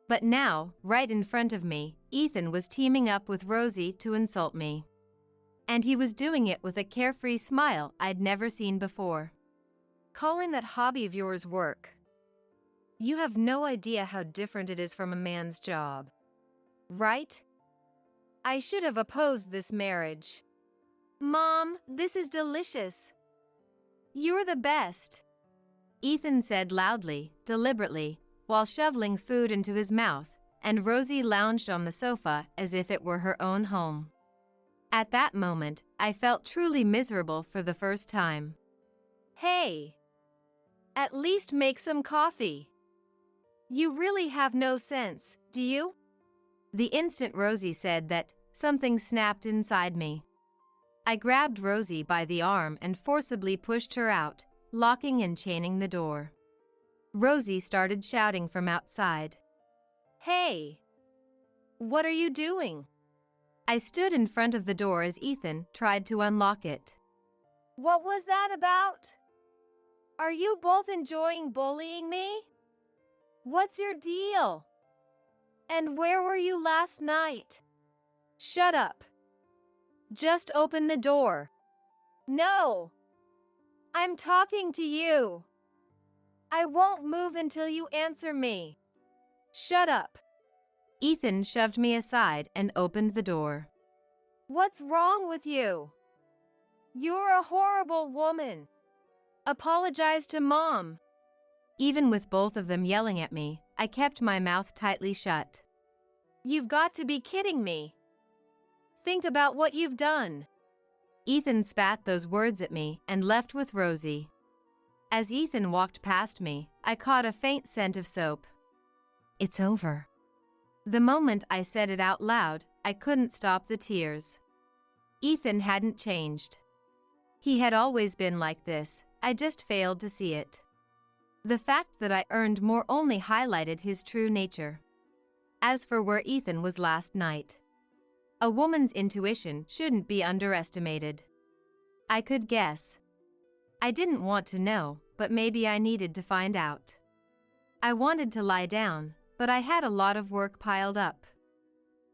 Speaker 1: But now, right in front of me, Ethan was teaming up with Rosie to insult me. And he was doing it with a carefree smile I'd never seen before.
Speaker 2: Calling that hobby of yours work. You have no idea how different it is from a man's job. Right? I should have opposed this marriage. Mom, this is delicious. You're the best,
Speaker 1: Ethan said loudly, deliberately, while shoveling food into his mouth, and Rosie lounged on the sofa as if it were her own home. At that moment, I felt truly miserable for the first time.
Speaker 2: Hey! At least make some coffee. You really have no sense, do you?
Speaker 1: The instant Rosie said that, something snapped inside me. I grabbed Rosie by the arm and forcibly pushed her out, locking and chaining the door. Rosie started shouting from outside.
Speaker 2: Hey! What are you doing?
Speaker 1: I stood in front of the door as Ethan tried to unlock it.
Speaker 2: What was that about? Are you both enjoying bullying me? What's your deal? And where were you last night? Shut up. Just open the door. No! I'm talking to you. I won't move until you answer me. Shut up.
Speaker 1: Ethan shoved me aside and opened the door.
Speaker 2: What's wrong with you? You're a horrible woman. Apologize to Mom.
Speaker 1: Even with both of them yelling at me, I kept my mouth tightly shut.
Speaker 2: You've got to be kidding me. Think about what you've done.
Speaker 1: Ethan spat those words at me and left with Rosie. As Ethan walked past me, I caught a faint scent of soap. It's over. The moment I said it out loud, I couldn't stop the tears. Ethan hadn't changed. He had always been like this, I just failed to see it. The fact that I earned more only highlighted his true nature. As for where Ethan was last night, a woman's intuition shouldn't be underestimated. I could guess. I didn't want to know, but maybe I needed to find out. I wanted to lie down, but I had a lot of work piled up.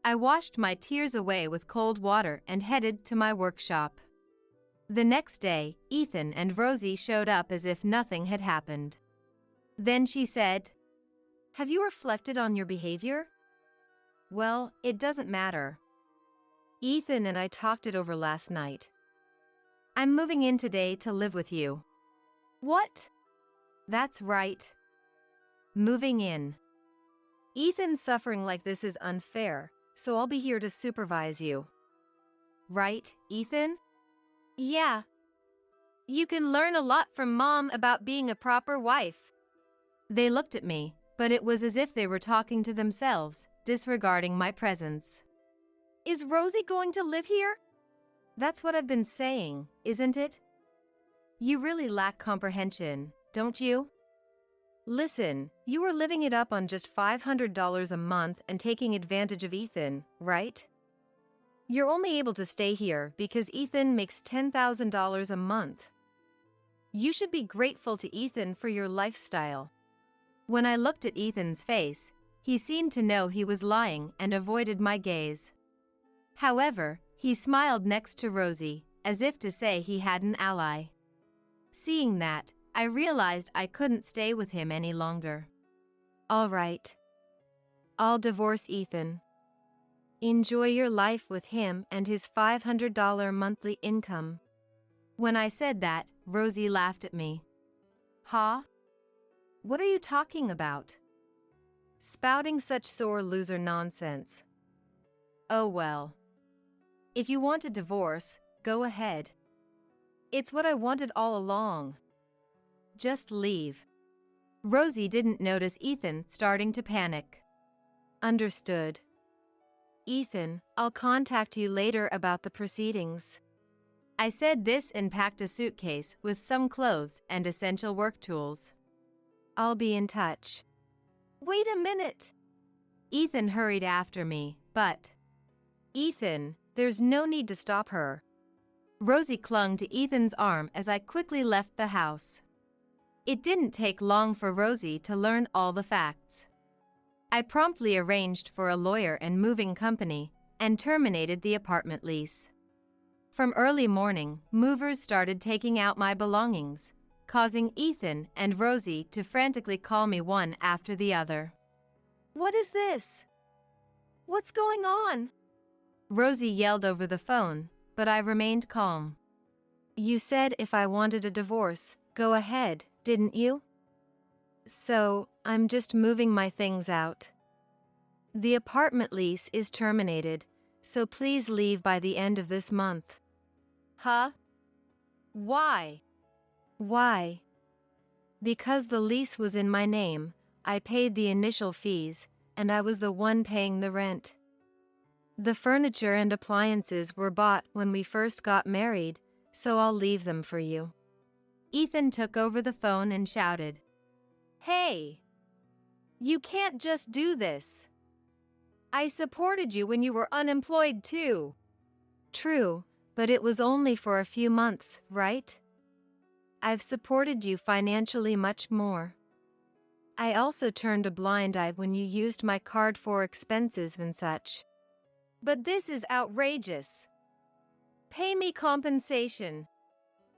Speaker 1: I washed my tears away with cold water and headed to my workshop. The next day, Ethan and Rosie showed up as if nothing had happened. Then she said, "Have you reflected on your behavior?" "Well, it doesn't matter. Ethan and I talked it over last night. I'm moving in today to live with you."
Speaker 2: What?
Speaker 1: That's right. Moving in.
Speaker 2: Ethan's suffering like this is unfair, so I'll be here to supervise you.
Speaker 1: Right, Ethan?
Speaker 2: Yeah. You can learn a lot from Mom about being a proper wife.
Speaker 1: They looked at me, but it was as if they were talking to themselves, disregarding my presence.
Speaker 2: Is Rosie going to live here?
Speaker 1: That's what I've been saying, isn't it? You really lack comprehension, don't you? Listen, you were living it up on just $500 a month and taking advantage of Ethan, right? You're only able to stay here because Ethan makes $10,000 a month. You should be grateful to Ethan for your lifestyle. When I looked at Ethan's face, he seemed to know he was lying and avoided my gaze. However, he smiled next to Rosie, as if to say he had an ally. Seeing that, I realized I couldn't stay with him any longer. All right. I'll divorce Ethan. Enjoy your life with him and his $500 monthly income. When I said that, Rosie laughed at me. Huh? What are you talking about? Spouting such sore loser nonsense. Oh well. If you want a divorce, go ahead. It's what I wanted all along. Just leave. Rosie didn't notice Ethan starting to panic. Understood. Ethan, I'll contact you later about the proceedings. I said this and packed a suitcase with some clothes and essential work tools. I'll be in touch.
Speaker 2: Wait a minute.
Speaker 1: Ethan hurried after me, but... Ethan, there's no need to stop her. Rosie clung to Ethan's arm as I quickly left the house. It didn't take long for Rosie to learn all the facts. I promptly arranged for a lawyer and moving company and terminated the apartment lease. From early morning, movers started taking out my belongings, causing Ethan and Rosie to frantically call me one after the other.
Speaker 2: What is this? What's going on?
Speaker 1: Rosie yelled over the phone, but I remained calm. You said if I wanted a divorce, go ahead, didn't you? So, I'm just moving my things out. The apartment lease is terminated, so please leave by the end of this month.
Speaker 2: Huh? Why?
Speaker 1: Why? Because the lease was in my name, I paid the initial fees, and I was the one paying the rent. The furniture and appliances were bought when we first got married, so I'll leave them for you. Ethan took over the phone and shouted,
Speaker 2: Hey! You can't just do this. I supported you when you were unemployed too.
Speaker 1: True, but it was only for a few months, right? I've supported you financially much more. I also turned a blind eye when you used my card for expenses and such.
Speaker 2: But this is outrageous. Pay me compensation.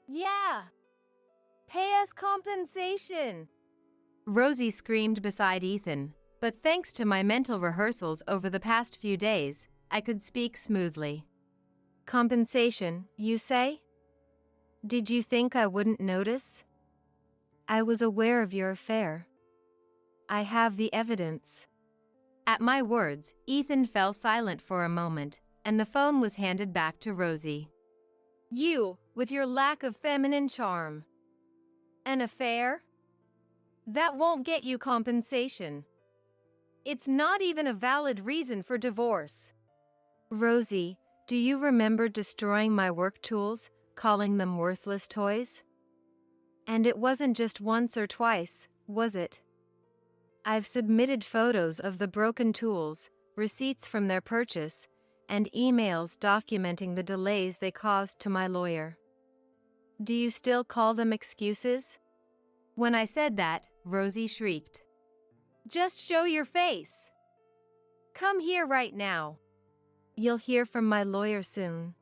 Speaker 2: Yeah. Pay us compensation.
Speaker 1: Rosie screamed beside Ethan, but thanks to my mental rehearsals over the past few days, I could speak smoothly. Compensation, you say? Did you think I wouldn't notice? I was aware of your affair. I have the evidence. At my words, Ethan fell silent for a moment, and the phone was handed back to Rosie.
Speaker 2: You, with your lack of feminine charm. An affair? That won't get you compensation. It's not even a valid reason for divorce.
Speaker 1: Rosie, do you remember destroying my work tools, calling them worthless toys? And it wasn't just once or twice, was it? I've submitted photos of the broken tools, receipts from their purchase, and emails documenting the delays they caused to my lawyer. Do you still call them excuses? When I said that, Rosie shrieked.
Speaker 2: Just show your face. Come here right now.
Speaker 1: You'll hear from my lawyer soon.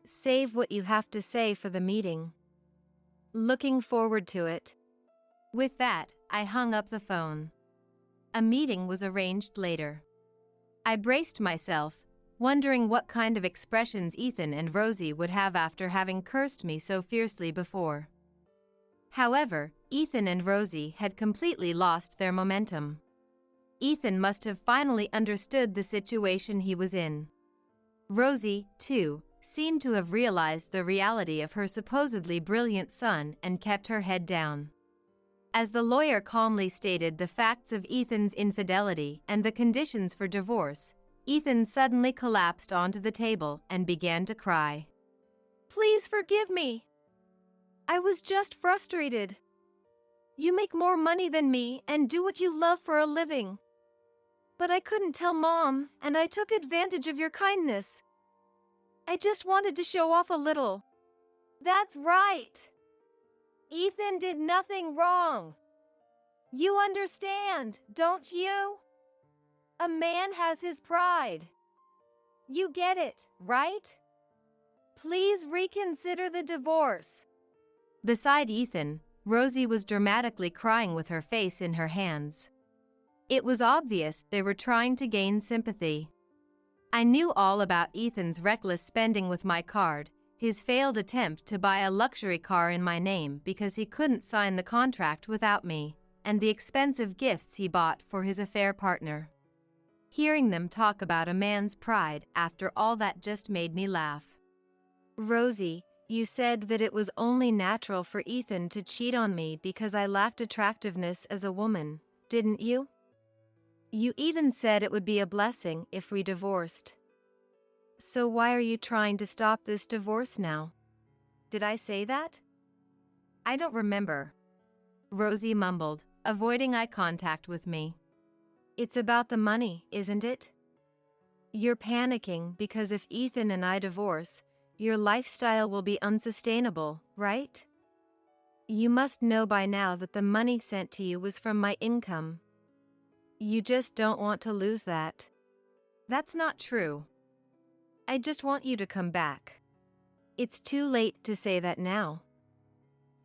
Speaker 1: Save what you have to say for the meeting. Looking forward to it. With that, I hung up the phone. A meeting was arranged later. I braced myself, wondering what kind of expressions Ethan and Rosie would have after having cursed me so fiercely before. However, Ethan and Rosie had completely lost their momentum. Ethan must have finally understood the situation he was in. Rosie, too, seemed to have realized the reality of her supposedly brilliant son and kept her head down. As the lawyer calmly stated the facts of Ethan's infidelity and the conditions for divorce, Ethan suddenly collapsed onto the table and began to cry.
Speaker 2: Please forgive me. I was just frustrated. You make more money than me and do what you love for a living. But I couldn't tell Mom, and I took advantage of your kindness. I just wanted to show off a little. That's right. Ethan did nothing wrong. You understand, don't you? A man has his pride. You get it, right? Please reconsider the divorce.
Speaker 1: Beside Ethan, Rosie was dramatically crying with her face in her hands. It was obvious they were trying to gain sympathy. I knew all about Ethan's reckless spending with my card, his failed attempt to buy a luxury car in my name because he couldn't sign the contract without me, and the expensive gifts he bought for his affair partner. Hearing them talk about a man's pride after all that just made me laugh.
Speaker 2: Rosie, you said that it was only natural for Ethan to cheat on me because I lacked attractiveness as a woman, didn't you? You even said it would be a blessing if we divorced. So why are you trying to stop this divorce now? Did I say that?
Speaker 1: I don't remember. Rosie mumbled, avoiding eye contact with me.
Speaker 2: It's about the money, isn't it? You're panicking because if Ethan and I divorce, your lifestyle will be unsustainable, right? You must know by now that the money sent to you was from my income. You just don't want to lose that.
Speaker 1: That's not true.
Speaker 2: I just want you to come back. It's too late to say that now.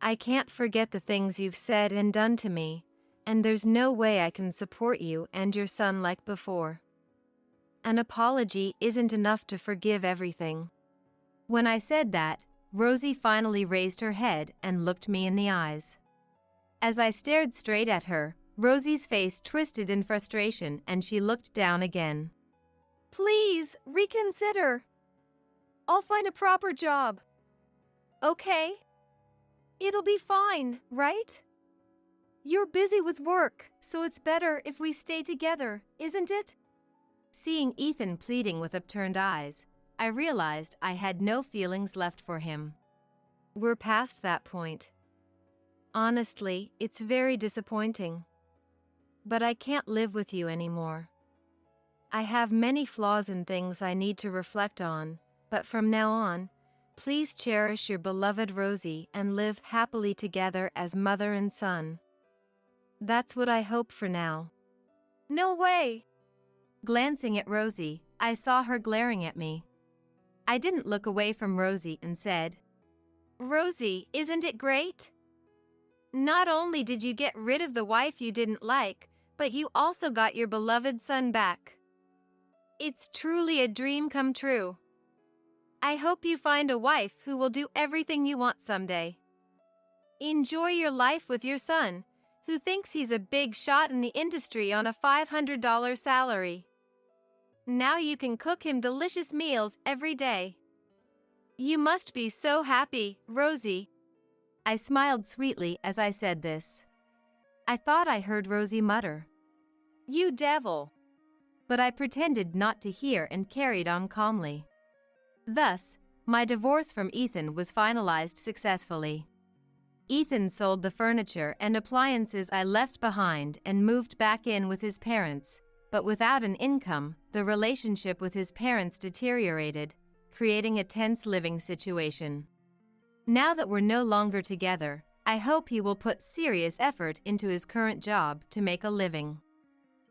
Speaker 2: I can't forget the things you've said and done to me, and there's no way I can support you and your son like before. An apology isn't enough to forgive everything.
Speaker 1: When I said that, Rosie finally raised her head and looked me in the eyes. As I stared straight at her, Rosie's face twisted in frustration and she looked down again.
Speaker 2: Please, reconsider. I'll find a proper job. Okay? It'll be fine, right? You're busy with work, so it's better if we stay together, isn't it?
Speaker 1: Seeing Ethan pleading with upturned eyes, I realized I had no feelings left for him.
Speaker 2: We're past that point. Honestly, it's very disappointing. But I can't live with you anymore. I have many flaws and things I need to reflect on, but from now on, please cherish your beloved Rosie and live happily together as mother and son. That's what I hope for now. No way!
Speaker 1: Glancing at Rosie, I saw her glaring at me. I didn't look away from Rosie and said,
Speaker 2: Rosie, isn't it great? Not only did you get rid of the wife you didn't like, but you also got your beloved son back. It's truly a dream come true. I hope you find a wife who will do everything you want someday. Enjoy your life with your son, who thinks he's a big shot in the industry on a $500 salary. Now you can cook him delicious meals every day. You must be so happy, Rosie.
Speaker 1: I smiled sweetly as I said this. I thought I heard Rosie mutter,
Speaker 2: You devil!
Speaker 1: But I pretended not to hear and carried on calmly. Thus, my divorce from Ethan was finalized successfully. Ethan sold the furniture and appliances I left behind and moved back in with his parents, but without an income, the relationship with his parents deteriorated, creating a tense living situation. Now that we're no longer together, I hope he will put serious effort into his current job to make a living.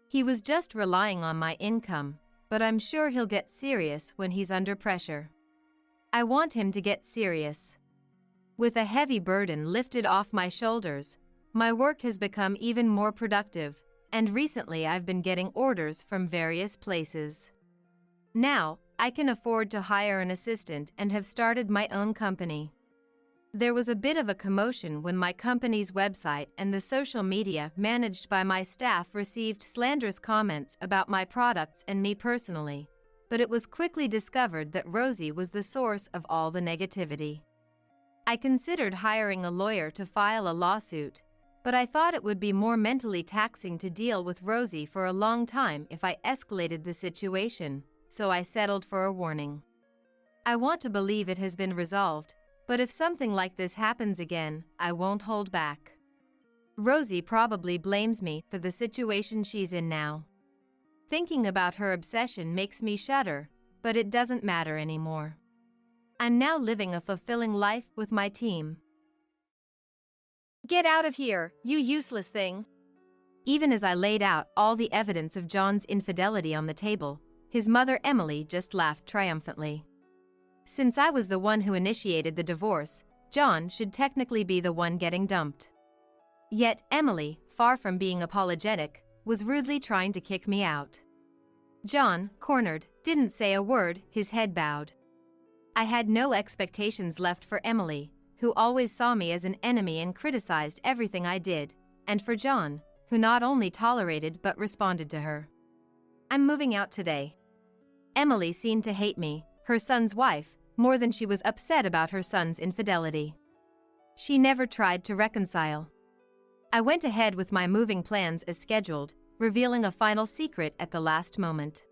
Speaker 1: He was just relying on my income, but I'm sure he'll get serious when he's under pressure. I want him to get serious. With a heavy burden lifted off my shoulders, my work has become even more productive, and recently I've been getting orders from various places. Now, I can afford to hire an assistant and have started my own company. There was a bit of a commotion when my company's website and the social media managed by my staff received slanderous comments about my products and me personally, but it was quickly discovered that Rosie was the source of all the negativity. I considered hiring a lawyer to file a lawsuit, but I thought it would be more mentally taxing to deal with Rosie for a long time if I escalated the situation, so I settled for a warning. I want to believe it has been resolved, but if something like this happens again, I won't hold back. Rosie probably blames me for the situation she's in now. Thinking about her obsession makes me shudder, but it doesn't matter anymore. I'm now living a fulfilling life with my team.
Speaker 2: Get out of here, you useless thing.
Speaker 1: Even as I laid out all the evidence of John's infidelity on the table, his mother Emily just laughed triumphantly. Since I was the one who initiated the divorce, John should technically be the one getting dumped. Yet Emily, far from being apologetic, was rudely trying to kick me out. John, cornered, didn't say a word, his head bowed. I had no expectations left for Emily, who always saw me as an enemy and criticized everything I did, and for John, who not only tolerated but responded to her. I'm moving out today. Emily seemed to hate me, her son's wife, more than she was upset about her son's infidelity. She never tried to reconcile. I went ahead with my moving plans as scheduled, revealing a final secret at the last moment.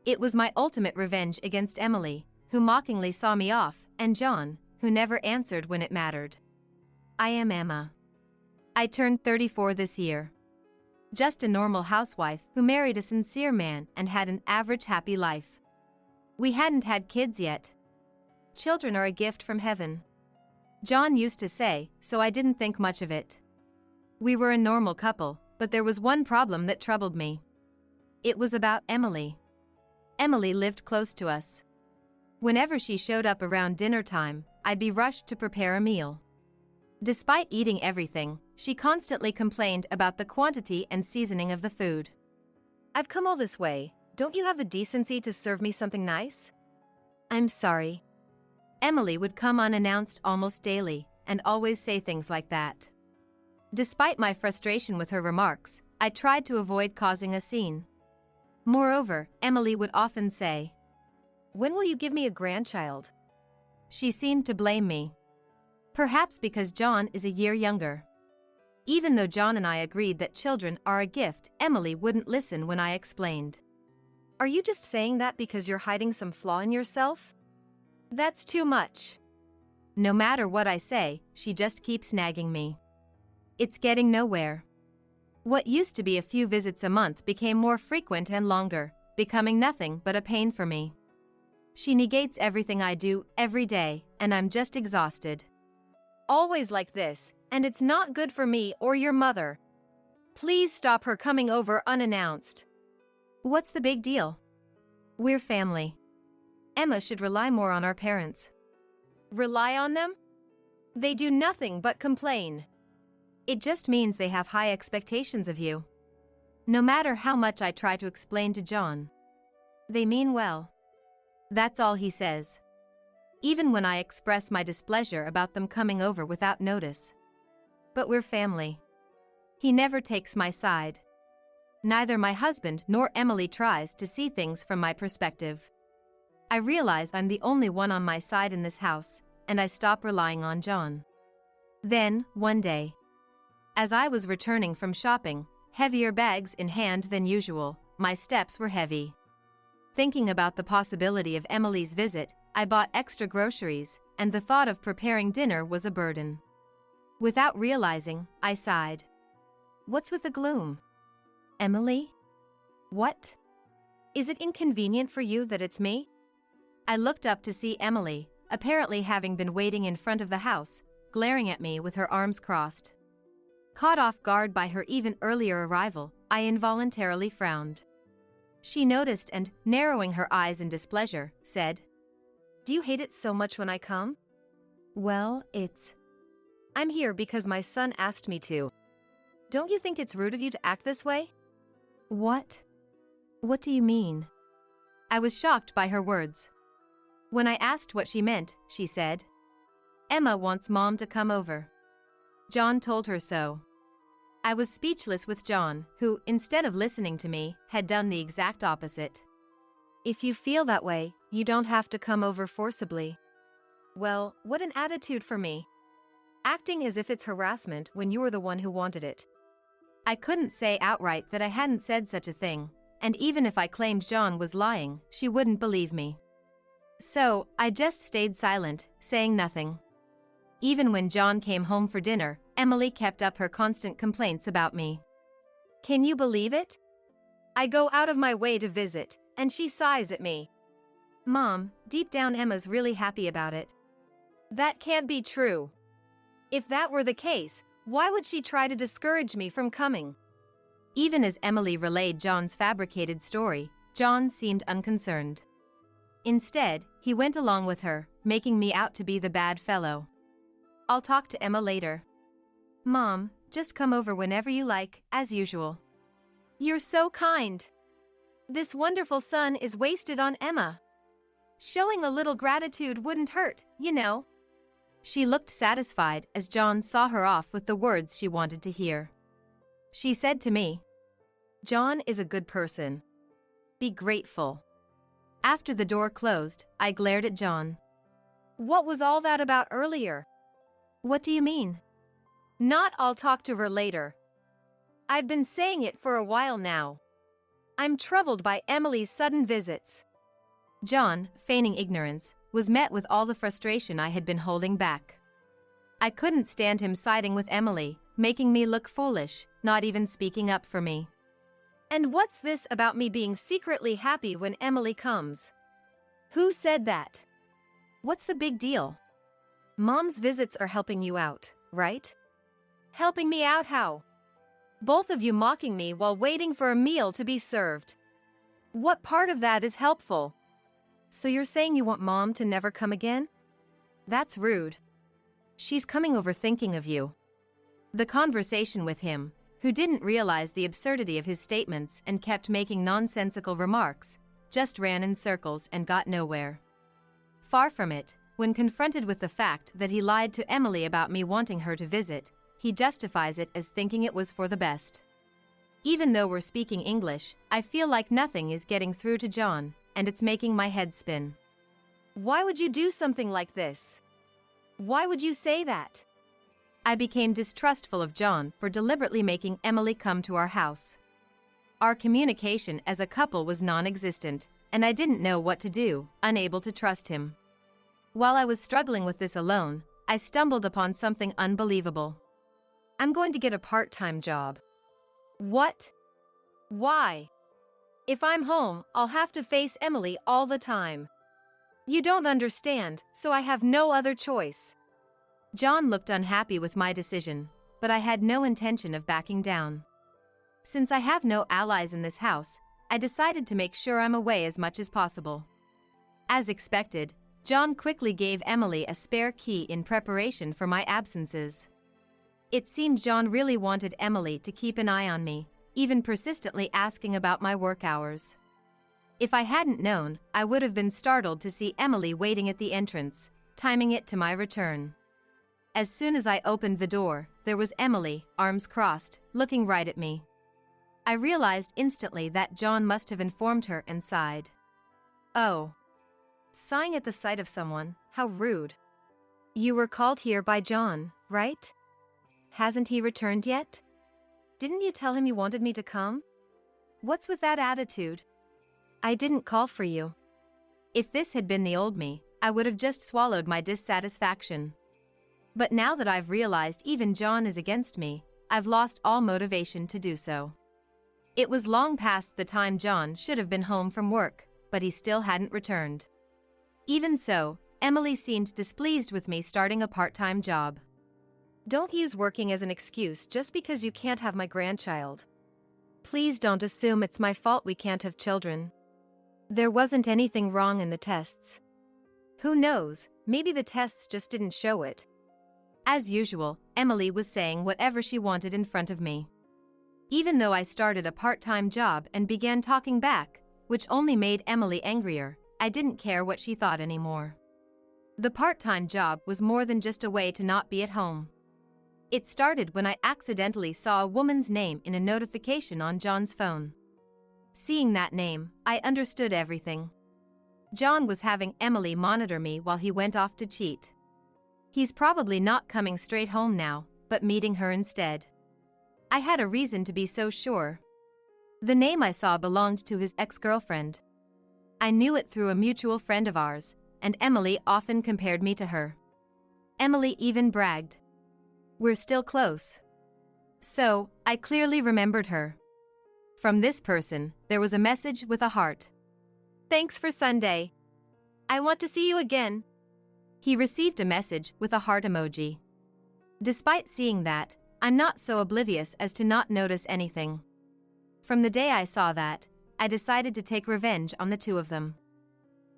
Speaker 1: It was my ultimate revenge against Emily, who mockingly saw me off, and John, who never answered when it mattered. I am Emma. I turned 34 this year. Just a normal housewife who married a sincere man and had an average happy life. We hadn't had kids yet. Children are a gift from heaven. John used to say, so I didn't think much of it. We were a normal couple, but there was one problem that troubled me. It was about Emily. Emily lived close to us. Whenever she showed up around dinner time, I'd be rushed to prepare a meal. Despite eating everything, she constantly complained about the quantity and seasoning of the food.
Speaker 2: I've come all this way. Don't you have the decency to serve me something nice?
Speaker 1: I'm sorry. Emily would come unannounced almost daily, and always say things like that. Despite my frustration with her remarks, I tried to avoid causing a scene. Moreover, Emily would often say,
Speaker 2: "When will you give me a grandchild?"
Speaker 1: She seemed to blame me. Perhaps because John is a year younger. Even though John and I agreed that children are a gift, Emily wouldn't listen when I explained.
Speaker 2: Are you just saying that because you're hiding some flaw in yourself? That's too much.
Speaker 1: No matter what I say, she just keeps nagging me. It's getting nowhere. What used to be a few visits a month became more frequent and longer, becoming nothing but a pain for me. She negates everything I do every day, and I'm just exhausted.
Speaker 2: Always like this, and it's not good for me or your mother. Please stop her coming over unannounced.
Speaker 1: What's the big deal? We're family. Emma should rely more on our parents.
Speaker 2: Rely on them? They do nothing but complain.
Speaker 1: It just means they have high expectations of you. No matter how much I try to explain to John. They mean well. That's all he says. Even when I express my displeasure about them coming over without notice. But we're family. He never takes my side. Neither my husband nor Emily tries to see things from my perspective. I realize I'm the only one on my side in this house, and I stop relying on John. Then, one day, as I was returning from shopping, heavier bags in hand than usual, my steps were heavy. Thinking about the possibility of Emily's visit, I bought extra groceries, and the thought of preparing dinner was a burden. Without realizing, I sighed. What's with the gloom? Emily? What?
Speaker 2: Is it inconvenient for you that it's me?
Speaker 1: I looked up to see Emily, apparently having been waiting in front of the house, glaring at me with her arms crossed. Caught off guard by her even earlier arrival, I involuntarily frowned. She noticed and, narrowing her eyes in displeasure, said,
Speaker 2: "Do you hate it so much when I come?"
Speaker 1: "Well,
Speaker 2: I'm here because my son asked me to. Don't you think it's rude of you to act this way?"
Speaker 1: What? What do you mean? I was shocked by her words. When I asked what she meant, she said, "Emma wants Mom to come over. John told her so." I was speechless with John, who, instead of listening to me, had done the exact opposite.
Speaker 2: "If you feel that way, you don't have to come over forcibly." Well, what an attitude for me. Acting as if it's harassment when you were the one who wanted it.
Speaker 1: I couldn't say outright that I hadn't said such a thing, and even if I claimed John was lying, she wouldn't believe me. So, I just stayed silent, saying nothing. Even when John came home for dinner, Emily kept up her constant complaints about me.
Speaker 2: Can you believe it? I go out of my way to visit, and she sighs at me.
Speaker 1: Mom, deep down Emma's really happy about it.
Speaker 2: That can't be true. If that were the case, why would she try to discourage me from coming?
Speaker 1: Even as Emily relayed John's fabricated story, John seemed unconcerned. Instead, he went along with her, making me out to be the bad fellow. I'll talk to Emma later. Mom, just come over whenever you like, as usual.
Speaker 2: You're so kind. This wonderful son is wasted on Emma. Showing a little gratitude wouldn't hurt, you know.
Speaker 1: She looked satisfied as John saw her off with the words she wanted to hear. She said to me,
Speaker 2: John is a good person.
Speaker 1: be grateful. After the door closed, I glared at John.
Speaker 2: What was all that about earlier?
Speaker 1: What do you mean?
Speaker 2: Not I'll talk to her later. I've been saying it for a while now. I'm troubled by Emily's sudden visits.
Speaker 1: John, feigning ignorance, was met with all the frustration I had been holding back. I couldn't stand him siding with Emily, making me look foolish, not even speaking up for me.
Speaker 2: And what's this about me being secretly happy when Emily comes? Who said that?
Speaker 1: What's the big deal?
Speaker 2: Mom's visits are helping you out, right? Helping me out how? Both of you mocking me while waiting for a meal to be served. What part of that is helpful?
Speaker 1: So you're saying you want Mom to never come again? That's rude. She's coming over thinking of you. The conversation with him, who didn't realize the absurdity of his statements and kept making nonsensical remarks, just ran in circles and got nowhere. Far from it, when confronted with the fact that he lied to Emily about me wanting her to visit, he justifies it as thinking it was for the best. Even though we're speaking English, I feel like nothing is getting through to John, and it's making my head spin.
Speaker 2: Why would you do something like this? Why would you say that?
Speaker 1: I became distrustful of John for deliberately making Emily come to our house. Our communication as a couple was non-existent, and I didn't know what to do, unable to trust him. While I was struggling with this alone, I stumbled upon something unbelievable. I'm going to get a part-time job.
Speaker 2: What? Why? If I'm home, I'll have to face Emily all the time. You don't understand, so I have no other choice.
Speaker 1: John looked unhappy with my decision, but I had no intention of backing down. Since I have no allies in this house, I decided to make sure I'm away as much as possible. As expected, John quickly gave Emily a spare key in preparation for my absences. It seemed John really wanted Emily to keep an eye on me, even persistently asking about my work hours. If I hadn't known, I would have been startled to see Emily waiting at the entrance, timing it to my return. As soon as I opened the door, there was Emily, arms crossed, looking right at me. I realized instantly that John must have informed her and sighed. Oh. Sighing at the sight of someone, how rude.
Speaker 2: You were called here by John, right? Hasn't he returned yet? Didn't you tell him you wanted me to come?
Speaker 1: What's with that attitude?
Speaker 2: I didn't call for you.
Speaker 1: If this had been the old me, I would have just swallowed my dissatisfaction. But now that I've realized even John is against me, I've lost all motivation to do so. It was long past the time John should have been home from work, but he still hadn't returned. Even so, Emily seemed displeased with me starting a part-time job.
Speaker 2: Don't use working as an excuse just because you can't have my grandchild. Please don't assume it's my fault we can't have children. There wasn't anything wrong in the tests. Who knows, maybe the tests just didn't show it.
Speaker 1: As usual, Emily was saying whatever she wanted in front of me. Even though I started a part-time job and began talking back, which only made Emily angrier, I didn't care what she thought anymore. The part-time job was more than just a way to not be at home. It started when I accidentally saw a woman's name in a notification on John's phone. Seeing that name, I understood everything. John was having Emily monitor me while he went off to cheat. He's probably not coming straight home now, but meeting her instead. I had a reason to be so sure. The name I saw belonged to his ex-girlfriend. I knew it through a mutual friend of ours, and Emily often compared me to her. Emily even bragged. We're still close. So, I clearly remembered her. From this person, there was a message with a heart.
Speaker 2: Thanks for Sunday. I want to see you again.
Speaker 1: He received a message with a heart emoji. Despite seeing that, I'm not so oblivious as to not notice anything. From the day I saw that, I decided to take revenge on the two of them.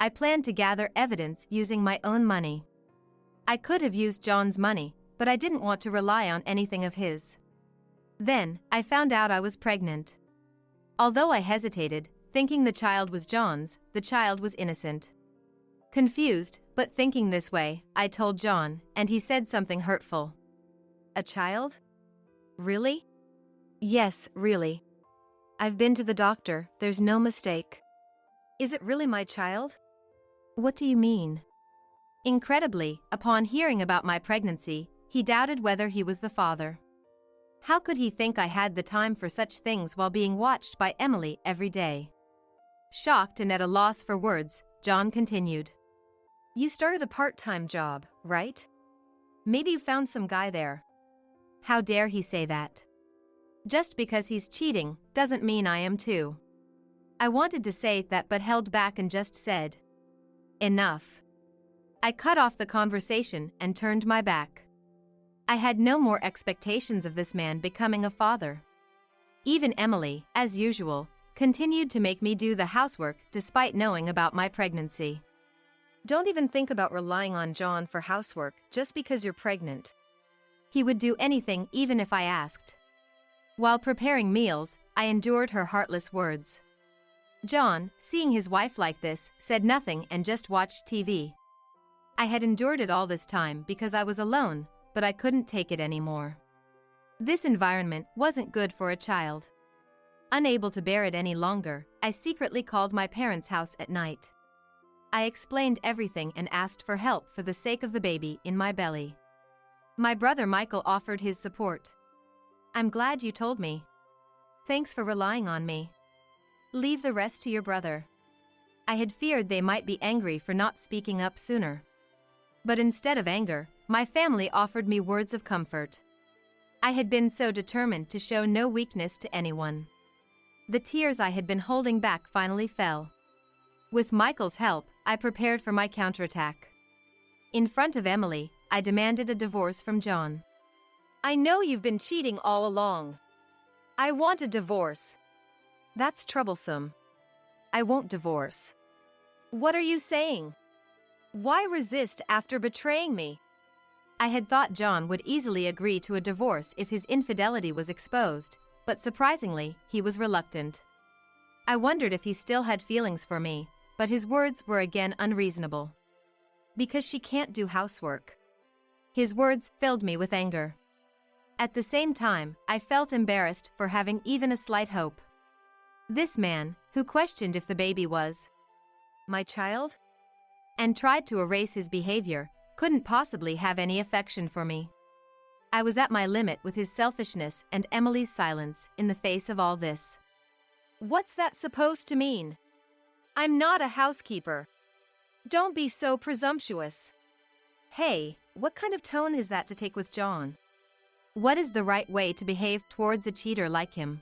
Speaker 1: I planned to gather evidence using my own money. I could have used John's money, but I didn't want to rely on anything of his. Then, I found out I was pregnant. Although I hesitated, thinking the child was John's, the child was innocent. Confused, but thinking this way, I told John, and he said something hurtful.
Speaker 2: A child? Really? Yes, really. I've been to the doctor, there's no mistake. Is it really my child?
Speaker 1: What do you mean? Incredibly, upon hearing about my pregnancy, he doubted whether he was the father. How could he think I had the time for such things while being watched by Emily every day? Shocked and at a loss for words, John continued.
Speaker 2: You started a part-time job, right? Maybe you found some guy there.
Speaker 1: How dare he say that? Just because he's cheating doesn't mean I am too. I wanted to say that but held back and just said, enough. I cut off the conversation and turned my back. I had no more expectations of this man becoming a father. Even Emily, as usual, continued to make me do the housework despite knowing about my pregnancy.
Speaker 2: Don't even think about relying on John for housework just because you're pregnant.
Speaker 1: He would do anything even if I asked. While preparing meals, I endured her heartless words. John, seeing his wife like this, said nothing and just watched TV. I had endured it all this time because I was alone, but I couldn't take it anymore. This environment wasn't good for a child. Unable to bear it any longer, I secretly called my parents' house at night. I explained everything and asked for help for the sake of the baby in my belly. My brother Michael offered his support. I'm glad you told me. Thanks for relying on me. Leave the rest to your brother. I had feared they might be angry for not speaking up sooner. But instead of anger, my family offered me words of comfort. I had been so determined to show no weakness to anyone. The tears I had been holding back finally fell. With Michael's help, I prepared for my counterattack. In front of Emily, I demanded a divorce from John.
Speaker 2: I know you've been cheating all along. I want a divorce.
Speaker 1: That's troublesome. I won't divorce.
Speaker 2: What are you saying? Why resist after betraying me?
Speaker 1: I had thought John would easily agree to a divorce if his infidelity was exposed, but surprisingly, he was reluctant. I wondered if he still had feelings for me, but his words were again unreasonable. Because she can't do housework. His words filled me with anger. At the same time, I felt embarrassed for having even a slight hope. This man, who questioned if the baby was
Speaker 2: my child,
Speaker 1: and tried to erase his behavior, couldn't possibly have any affection for me. I was at my limit with his selfishness and Emily's silence in the face of all this.
Speaker 2: What's that supposed to mean? I'm not a housekeeper. Don't be so presumptuous.
Speaker 1: Hey, what kind of tone is that to take with John? What is the right way to behave towards a cheater like him?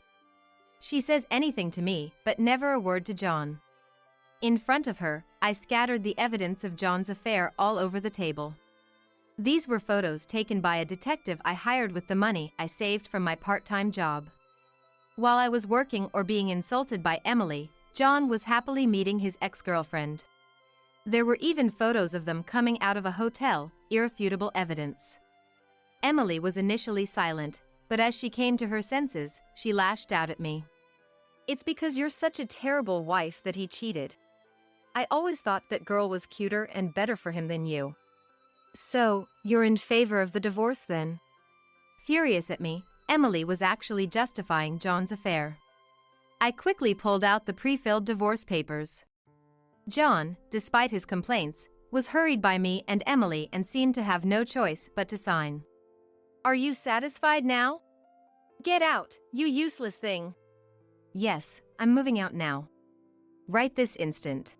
Speaker 1: She says anything to me, but never a word to John. In front of her, I scattered the evidence of John's affair all over the table. These were photos taken by a detective I hired with the money I saved from my part-time job. While I was working or being insulted by Emily, John was happily meeting his ex-girlfriend. There were even photos of them coming out of a hotel, irrefutable evidence. Emily was initially silent, but as she came to her senses, she lashed out at me.
Speaker 2: It's because you're such a terrible wife that he cheated. I always thought that girl was cuter and better for him than you.
Speaker 1: So, you're in favor of the divorce then? Furious at me, Emily was actually justifying John's affair. I quickly pulled out the pre-filled divorce papers. John, despite his complaints, was hurried by me and Emily and seemed to have no choice but to sign.
Speaker 2: Are you satisfied now? Get out, you useless thing.
Speaker 1: Yes, I'm moving out now. Right this instant.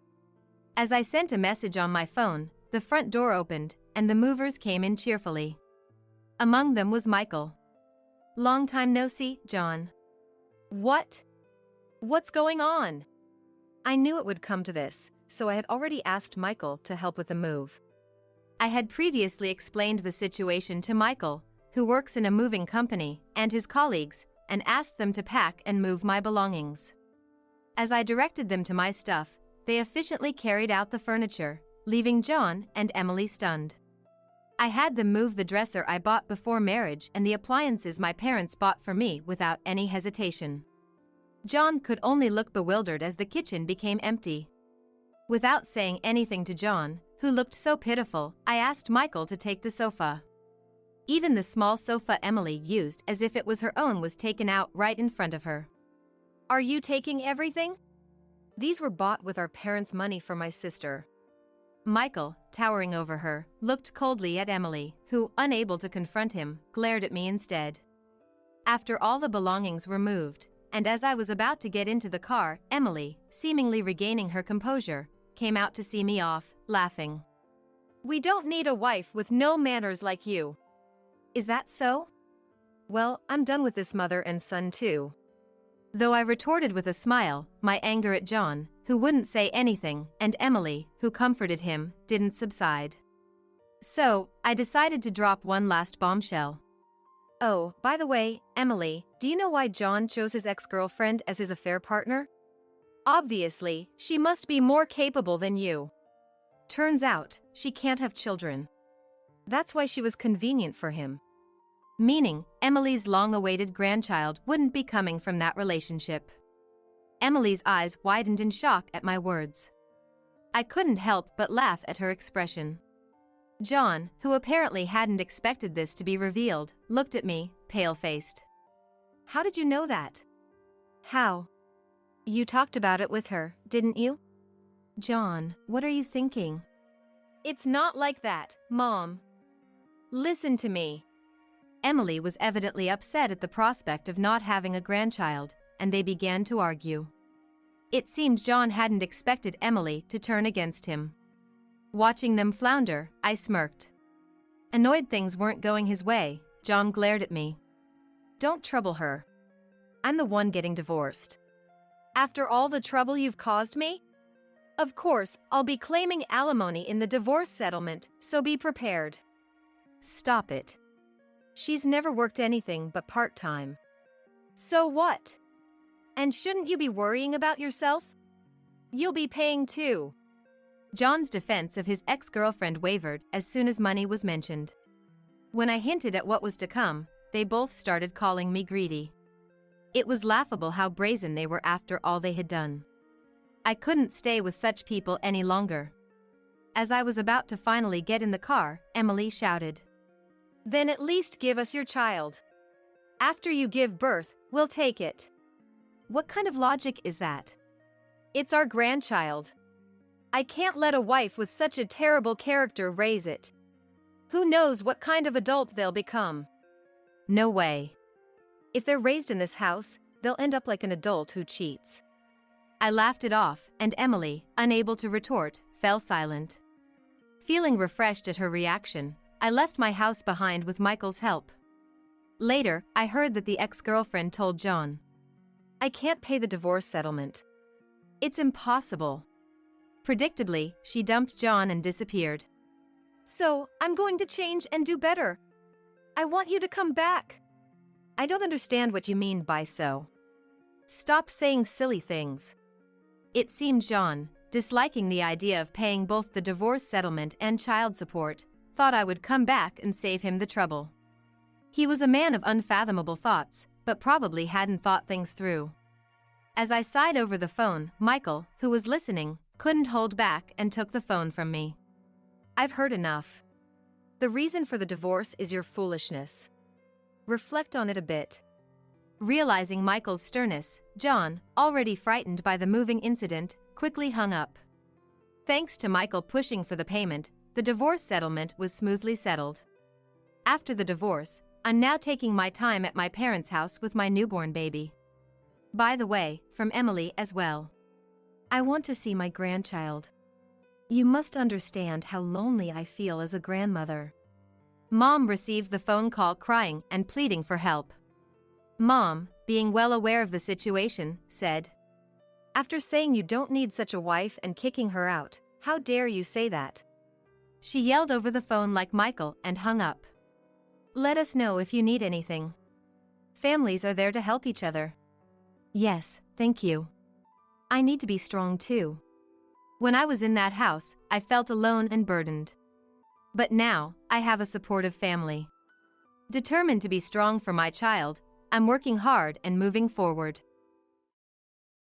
Speaker 1: As I sent a message on my phone, the front door opened, and the movers came in cheerfully. Among them was Michael. Long time no see, John.
Speaker 2: What? What's going on? I knew it would come to this, so I had already asked Michael to help with the move.
Speaker 1: I had previously explained the situation to Michael, who works in a moving company, and his colleagues, and asked them to pack and move my belongings. As I directed them to my stuff, they efficiently carried out the furniture, leaving John and Emily stunned. I had them move the dresser I bought before marriage and the appliances my parents bought for me without any hesitation. John could only look bewildered as the kitchen became empty. Without saying anything to John, who looked so pitiful, I asked Michael to take the sofa. Even the small sofa Emily used as if it was her own was taken out right in front of her.
Speaker 2: Are you taking everything?
Speaker 1: These were bought with our parents' money for my sister. Michael, towering over her, looked coldly at Emily, who, unable to confront him, glared at me instead. After all the belongings were moved, and as I was about to get into the car, Emily, seemingly regaining her composure, came out to see me off, laughing.
Speaker 2: We don't need a wife with no manners like you.
Speaker 1: Is that so? Well, I'm done with this mother and son too. Though I retorted with a smile, my anger at John, who wouldn't say anything, and Emily, who comforted him, didn't subside. So, I decided to drop one last bombshell. Oh, by the way, Emily, do you know why John chose his ex-girlfriend as his affair partner?
Speaker 2: Obviously, she must be more capable than you.
Speaker 1: Turns out, she can't have children. That's why she was convenient for him. Meaning, Emily's long-awaited grandchild wouldn't be coming from that relationship. Emily's eyes widened in shock at my words. I couldn't help but laugh at her expression. John, who apparently hadn't expected this to be revealed, looked at me, pale-faced. How did you know that? How? You talked about it with her, didn't you? John, what are you thinking?
Speaker 2: It's not like that, Mom. Listen to me.
Speaker 1: Emily was evidently upset at the prospect of not having a grandchild, and they began to argue. It seemed John hadn't expected Emily to turn against him. Watching them flounder, I smirked. Annoyed things weren't going his way, John glared at me. Don't trouble her. I'm the one getting divorced.
Speaker 2: After all the trouble you've caused me? Of course, I'll be claiming alimony in the divorce settlement, so be prepared.
Speaker 1: Stop it. She's never worked anything but part-time.
Speaker 2: So what? And shouldn't you be worrying about yourself? You'll be paying too.
Speaker 1: John's defense of his ex-girlfriend wavered as soon as money was mentioned. When I hinted at what was to come, they both started calling me greedy. It was laughable how brazen they were after all they had done. I couldn't stay with such people any longer. As I was about to finally get in the car, Emily shouted.
Speaker 2: Then at least give us your child. After you give birth, we'll take it.
Speaker 1: What kind of logic is that?
Speaker 2: It's our grandchild. I can't let a wife with such a terrible character raise it. Who knows what kind of adult they'll become?
Speaker 1: No way. If they're raised in this house, they'll end up like an adult who cheats. I laughed it off, and Emily, unable to retort, fell silent. Feeling refreshed at her reaction, I left my house behind with Michael's help. Later, I heard that the ex-girlfriend told John, I can't pay the divorce settlement. It's impossible. Predictably, she dumped John and disappeared.
Speaker 2: So, I'm going to change and do better. I want you to come back.
Speaker 1: I don't understand what you mean by so. Stop saying silly things. It seemed John, disliking the idea of paying both the divorce settlement and child support, thought I would come back and save him the trouble. He was a man of unfathomable thoughts, but probably hadn't thought things through. As I sighed over the phone, Michael, who was listening, couldn't hold back and took the phone from me. I've heard enough. The reason for the divorce is your foolishness. Reflect on it a bit. Realizing Michael's sternness, John, already frightened by the moving incident, quickly hung up. Thanks to Michael pushing for the payment, the divorce settlement was smoothly settled. After the divorce, I'm now taking my time at my parents' house with my newborn baby. By the way, from Emily as well. I want to see my grandchild. You must understand how lonely I feel as a grandmother. Mom received the phone call crying and pleading for help. Mom, being well aware of the situation, said, After saying you don't need such a wife and kicking her out, how dare you say that? She yelled over the phone like Michael and hung up. Let us know if you need anything. Families are there to help each other. Yes, thank you. I need to be strong too. When I was in that house, I felt alone and burdened. But now, I have a supportive family. Determined to be strong for my child, I'm working hard and moving forward.